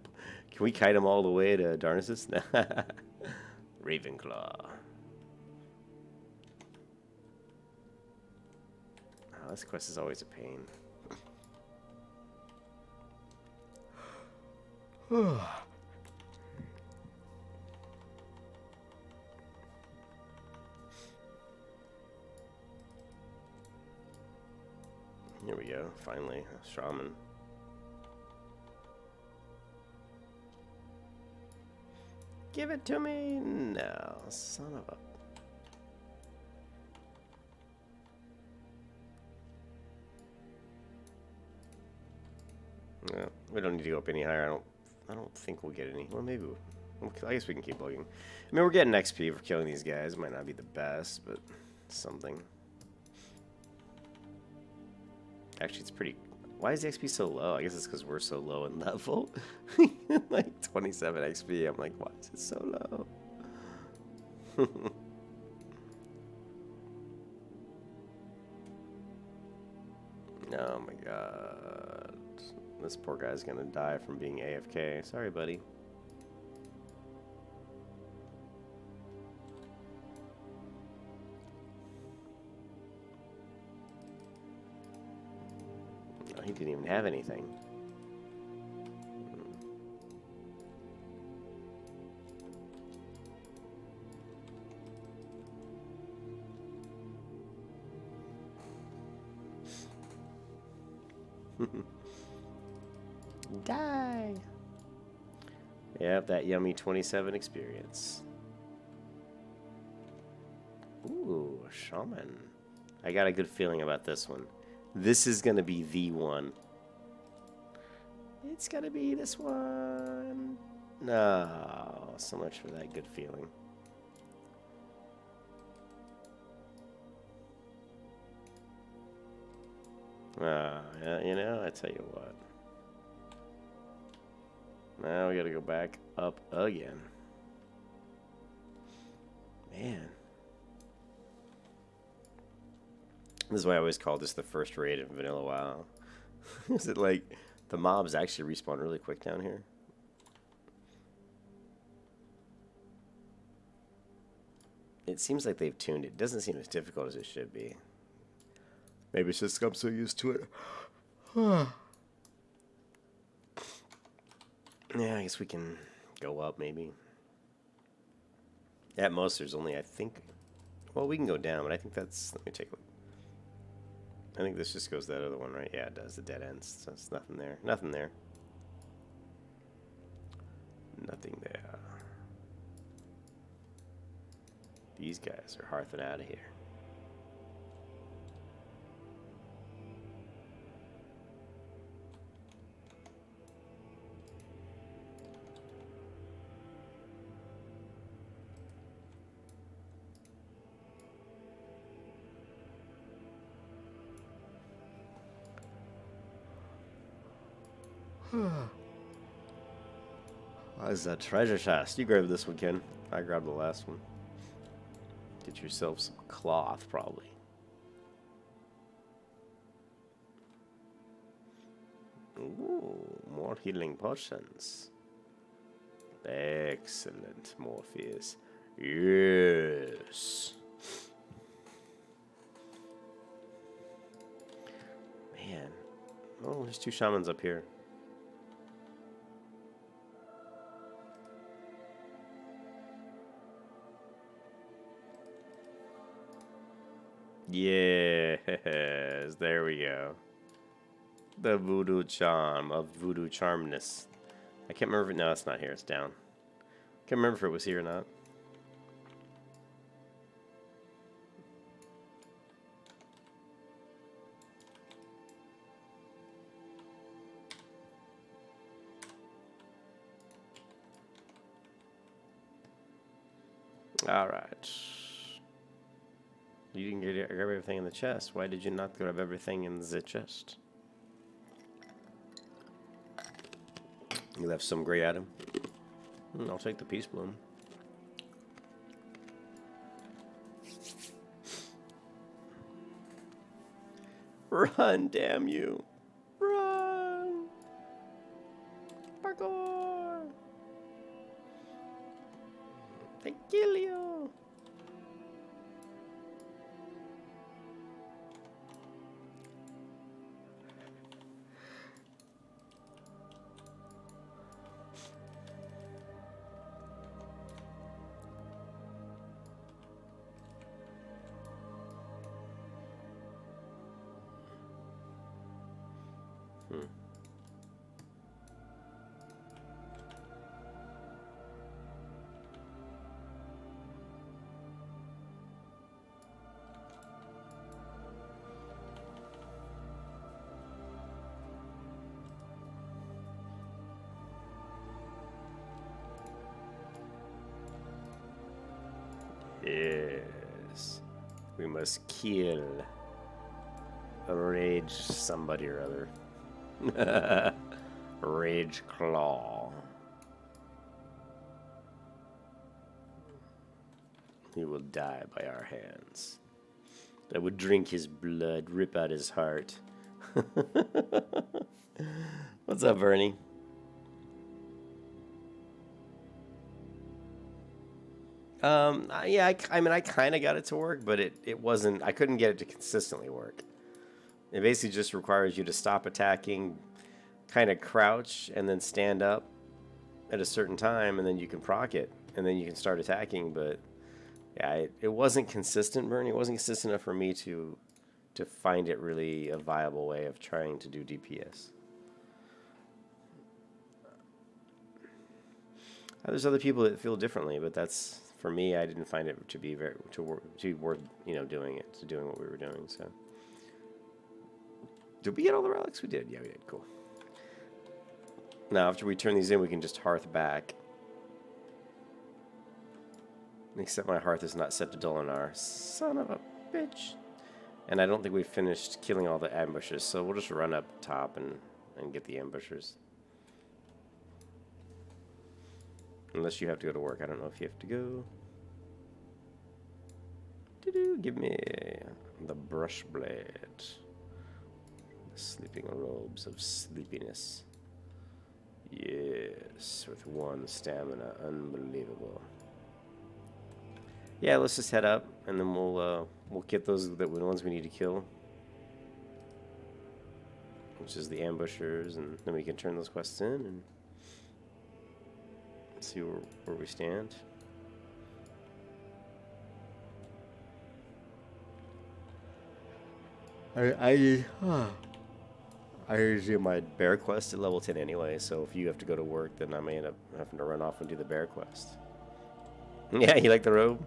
we kite him all the way to Darnassus? Ravenclaw. Oh, this quest is always a pain. Here we go, finally, a shaman. Give it to me! No, son of a... No, we don't need to go up any higher. I don't think we'll get any. Well, maybe I guess we can keep looking. I mean, we're getting XP for killing these guys. Might not be the best, but something. Actually, it's pretty... Why is the XP so low? I guess it's because we're so low in level. Like 27 XP. I'm like, why is it so low? Oh my god. This poor guy's gonna die from being AFK. Sorry, buddy. No, he didn't even have anything. Die! Yep, that yummy 27 experience. Ooh, a shaman. I got a good feeling about this one. This is gonna be the one. It's gonna be this one. No, so much for that good feeling. Yeah, you know, I tell you what. Now we gotta go back up again. Man. This is why I always call this the first raid in Vanilla WoW. Is it like the mobs actually respawn really quick down here? It seems like they've tuned it. It doesn't seem as difficult as it should be. Maybe it's just I'm so used to it. Yeah, I guess we can go up maybe. At most there's only, I think, well, we can go down, but I think that's, let me take a look. I think this just goes to that other one, right? Yeah, it does. The dead ends. So it's nothing there. Nothing there. Nothing there. These guys are hearthing out of here. Where's that treasure chest? You grab this one, Ken. I grabbed the last one. Get yourself some cloth, probably. Ooh, more healing potions. Excellent, Morpheus. Yes. Man. Oh, there's 2 shamans up here. Yes, there we go. The voodoo charm of voodoo charmness. I can't remember if no, it's not here, it's down. Can't remember if it was here or not. Alright. You didn't grab everything in the chest. Why did you not grab everything in the chest? You left some gray item. I'll take the peace bloom. Run, damn you. Run. Parkour. They kill you. Yes. We must kill a rage somebody or other. Rage Claw. He will die by our hands. I would drink his blood, rip out his heart. What's up, Bernie? Yeah, I mean, I kind of got it to work, but it wasn't, I couldn't get it to consistently work. It basically just requires you to stop attacking, kind of crouch, and then stand up at a certain time, and then you can proc it, and then you can start attacking, but yeah, it wasn't consistent, Bernie. It wasn't consistent enough for me to find it really a viable way of trying to do DPS. There's other people that feel differently, but that's, for me, I didn't find it to be worth, you know, doing what we were doing. So, did we get all the relics? We did. Yeah, we did. Cool. Now, after we turn these in, we can just hearth back. Except my hearth is not set to Dolanaar. Son of a bitch. And I don't think we've finished killing all the ambushes, so we'll just run up top and get the ambushers. Unless you have to go to work. I don't know if you have to go. Give me the brush blade. The sleeping robes of sleepiness. Yes, with 1 stamina. Unbelievable. Yeah, let's just head up, and then we'll get those the ones we need to kill, which is the ambushers, and then we can turn those quests in and see where we stand. I usually do my bear quest at level 10 anyway, so if you have to go to work, then I may end up having to run off and do the bear quest. Yeah, you like the robe?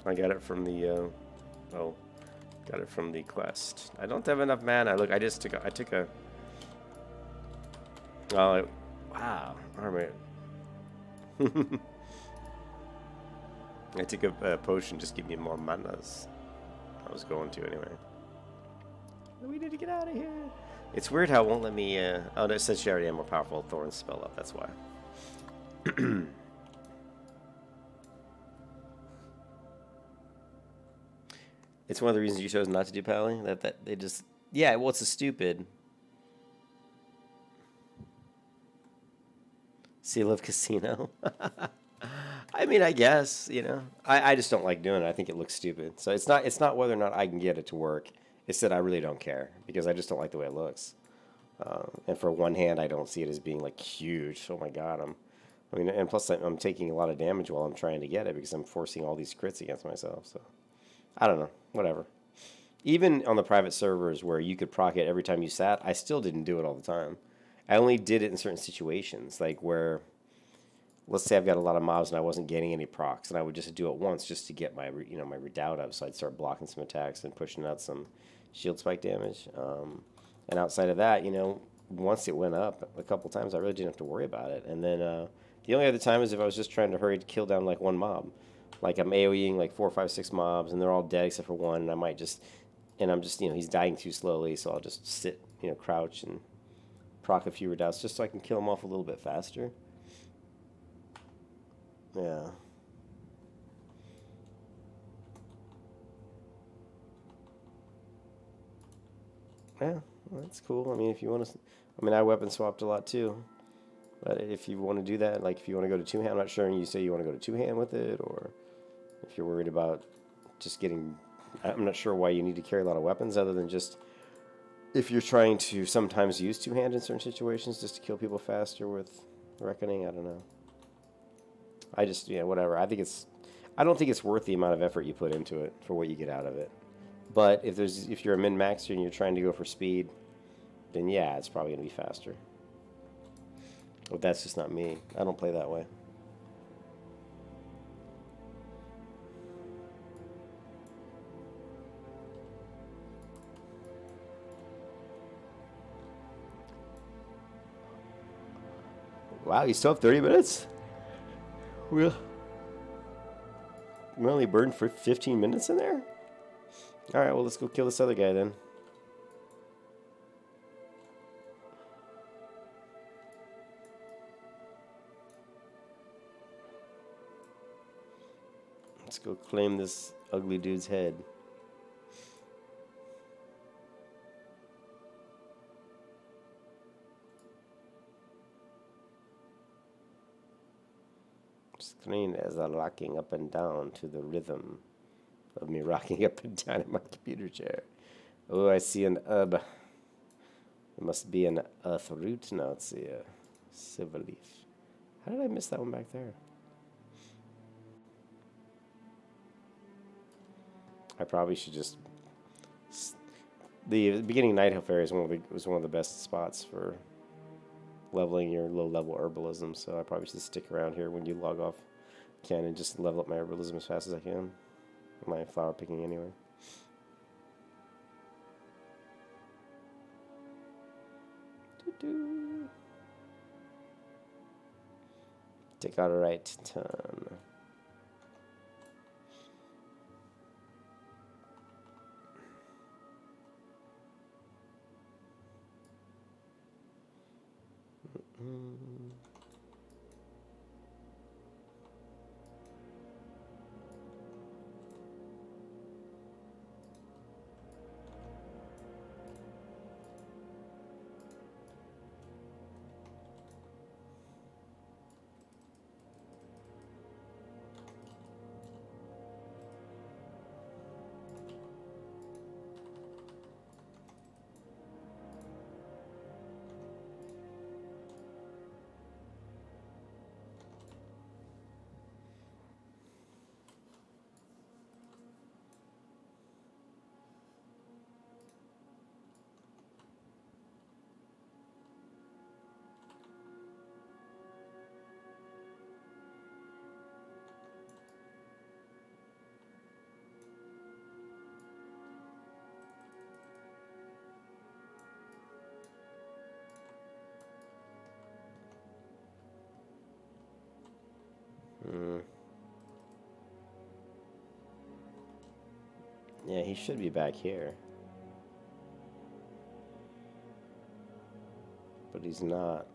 I got it from the, got it from the quest. I don't have enough mana. Look, I took a, oh, wow, alright. I took a potion, just give me more manas. I was going to anyway. We need to get out of here. It's weird how it won't let me, oh, no, it says she already had more powerful thorns spell up, that's why. It's one of the reasons you chose not to do Pally. That they just, yeah. Well, it's a stupid. Seal of Casino. I mean, I guess I just don't like doing it. I think it looks stupid. So it's not whether or not I can get it to work. It's that I really don't care because I just don't like the way it looks. And for one hand, I don't see it as being like huge. Oh my god, and plus I'm taking a lot of damage while I'm trying to get it because I'm forcing all these crits against myself. So. I don't know, whatever. Even on the private servers where you could proc it every time you sat, I still didn't do it all the time. I only did it in certain situations, like where, let's say I've got a lot of mobs and I wasn't getting any procs, and I would just do it once just to get my my redoubt up, so I'd start blocking some attacks and pushing out some shield spike damage. And outside of that, once it went up a couple times, I really didn't have to worry about it. And then the only other time is if I was just trying to hurry to kill down like one mob. Like I'm AoEing like 4, 5, 6 mobs, and they're all dead except for one. And I might just, he's dying too slowly, so I'll just sit, crouch and proc a few redoubts just so I can kill him off a little bit faster. Yeah. Yeah, well, that's cool. I mean, if you want to, I weapon swapped a lot too. But if you want to do that, like if you want to go to two-hand, I'm not sure you say you want to go to two-hand with it, or if you're worried about just getting, I'm not sure why you need to carry a lot of weapons other than just if you're trying to sometimes use two-hand in certain situations just to kill people faster with Reckoning. I don't know. I just, whatever. I don't think it's worth the amount of effort you put into it for what you get out of it. But if you're a min-maxer and you're trying to go for speed, then yeah, it's probably going to be faster. But that's just not me. I don't play that way. Wow, you still have 30 minutes? We only burned for 15 minutes in there? Alright, well, let's go kill this other guy then. Let's go claim this ugly dude's head. Screen as I'm rocking up and down to the rhythm of me rocking up and down in my computer chair. Oh, I see an herb. It must be an earth root. No, it's a silver leaf. How did I miss that one back there? I probably should just. The beginning Night Elf area was one of the best spots for leveling your low-level herbalism, so I probably should stick around here when you log off and just level up my herbalism as fast as I can. My flower picking anyway. Take out a right turn. Yeah, he should be back here. But he's not.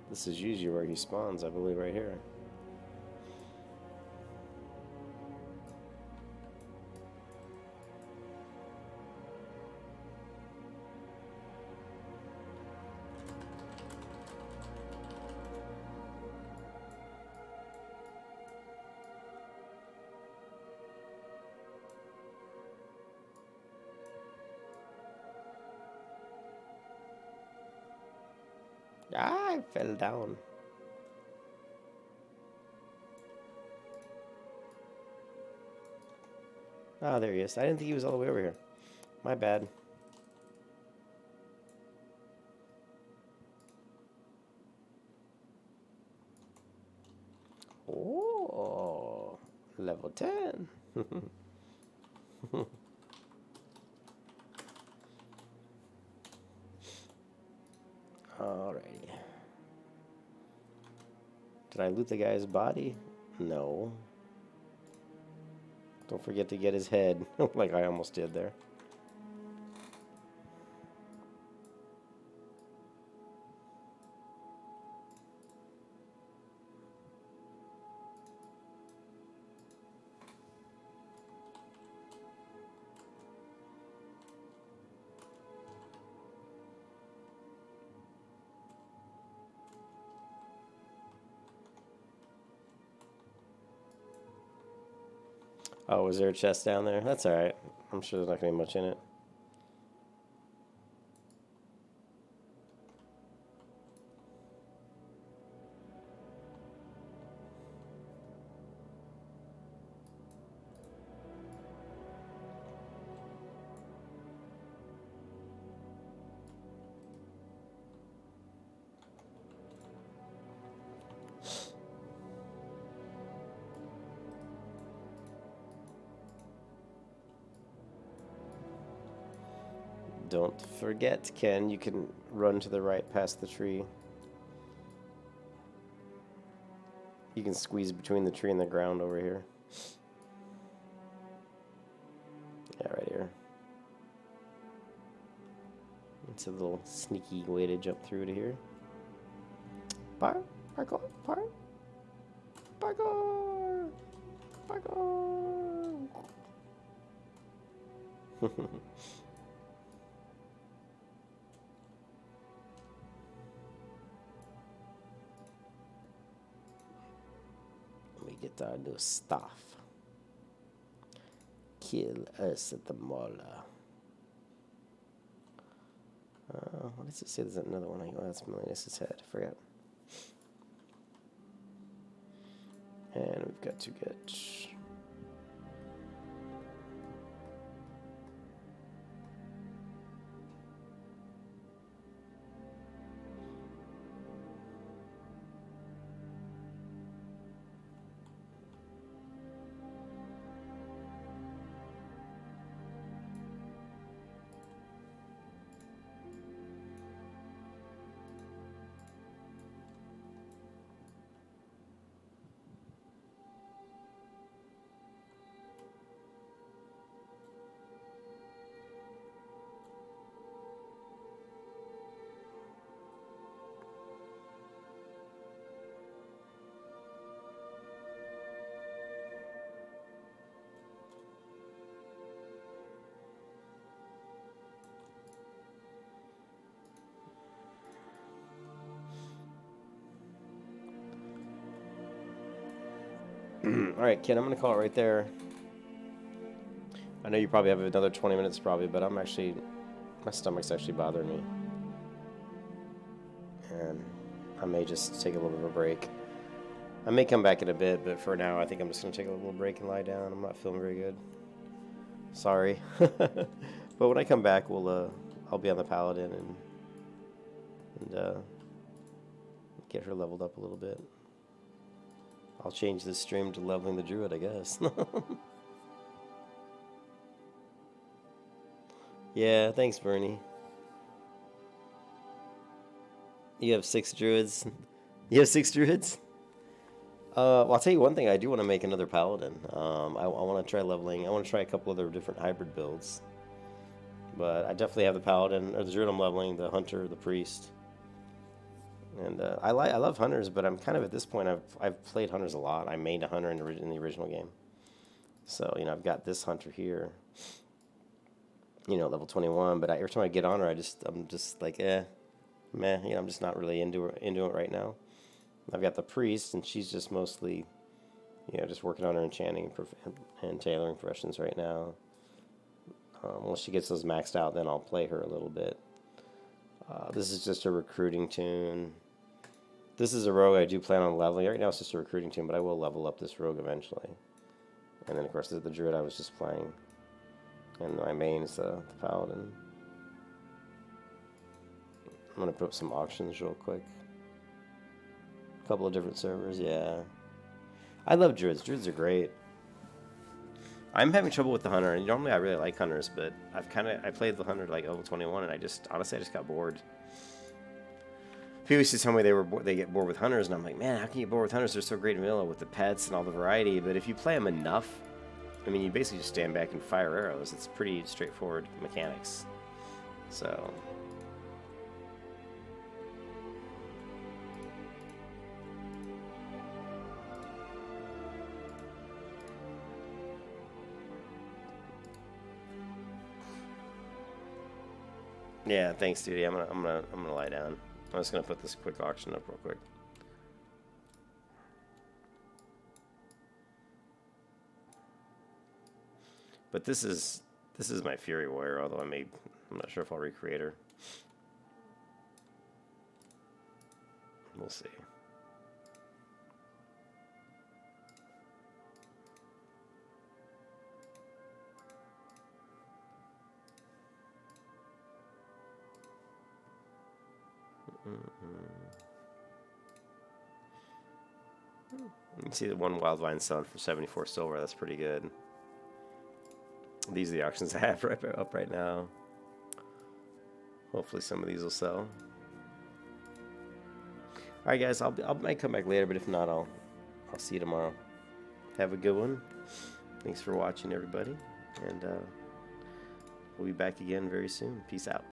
This is usually where he spawns, I believe, right here. Ah, I fell down. Oh, there he is. I didn't think he was all the way over here. My bad. Oh, level 10. Alrighty. Did I loot the guy's body? No. Don't forget to get his head, like I almost did there. Oh, was there a chest down there? That's alright. I'm sure there's not going to be much in it. Don't forget, Ken, you can run to the right past the tree. You can squeeze between the tree and the ground over here. Yeah, right here. It's a little sneaky way to jump through to here. Parkour, parkour, parkour, parkour. We get our new stuff. Kill us at the mall. What does it say? There's another one. Oh, that's Melanius' head. I forgot. And we've got to get... Alright, Ken, I'm going to call it right there. I know you probably have another 20 minutes probably, but I'm actually... my stomach's actually bothering me. And I may just take a little bit of a break. I may come back in a bit, but for now I think I'm just going to take a little break and lie down. I'm not feeling very good. Sorry. But when I come back, I'll be on the Paladin and get her leveled up a little bit. I'll change this stream to leveling the Druid, I guess. Yeah, thanks, Bernie. You have 6 Druids? You have 6 Druids? Well, I'll tell you one thing. I do want to make another Paladin. I want to try leveling. I want to try a couple other different hybrid builds. But I definitely have the Paladin, or the Druid I'm leveling, the Hunter, the Priest. And I love Hunters, but I'm kind of at this point, I've played Hunters a lot. I mained a Hunter in the original game. So, you know, I've got this Hunter here, you know, level 21. But every time I get on her, I'm just like, meh. You know, I'm just not really into it right now. I've got the Priest, and she's just mostly, you know, just working on her enchanting and tailoring professions right now. Once she gets those maxed out, then I'll play her a little bit. This is just a recruiting tune. This is a rogue I do plan on leveling. Right now it's just a recruiting tune, but I will level up this rogue eventually. And then, of course, the Druid I was just playing. And my main is the Paladin. I'm going to put up some auctions real quick. A couple of different servers, yeah. I love Druids. Druids are great. I'm having trouble with the Hunter, and normally I really like Hunters, but I played the Hunter like level 21, and honestly I just got bored. People used to tell me they get bored with Hunters, and I'm like, man, how can you get bored with Hunters? They're so great in vanilla with the pets and all the variety, but if you play them enough, I mean, you basically just stand back and fire arrows. It's pretty straightforward mechanics. So... yeah, thanks, dude. I'm gonna lie down. I'm just gonna put this quick auction up real quick. But this is my Fury Warrior, although I'm not sure if I'll recreate her. We'll see. You can see the one Wildvine Sun for 74 silver. That's pretty good. These are the auctions I have up right now. Hopefully some of these will sell. All right, guys. I might come back later, but if not, I'll see you tomorrow. Have a good one. Thanks for watching, everybody, and we'll be back again very soon. Peace out.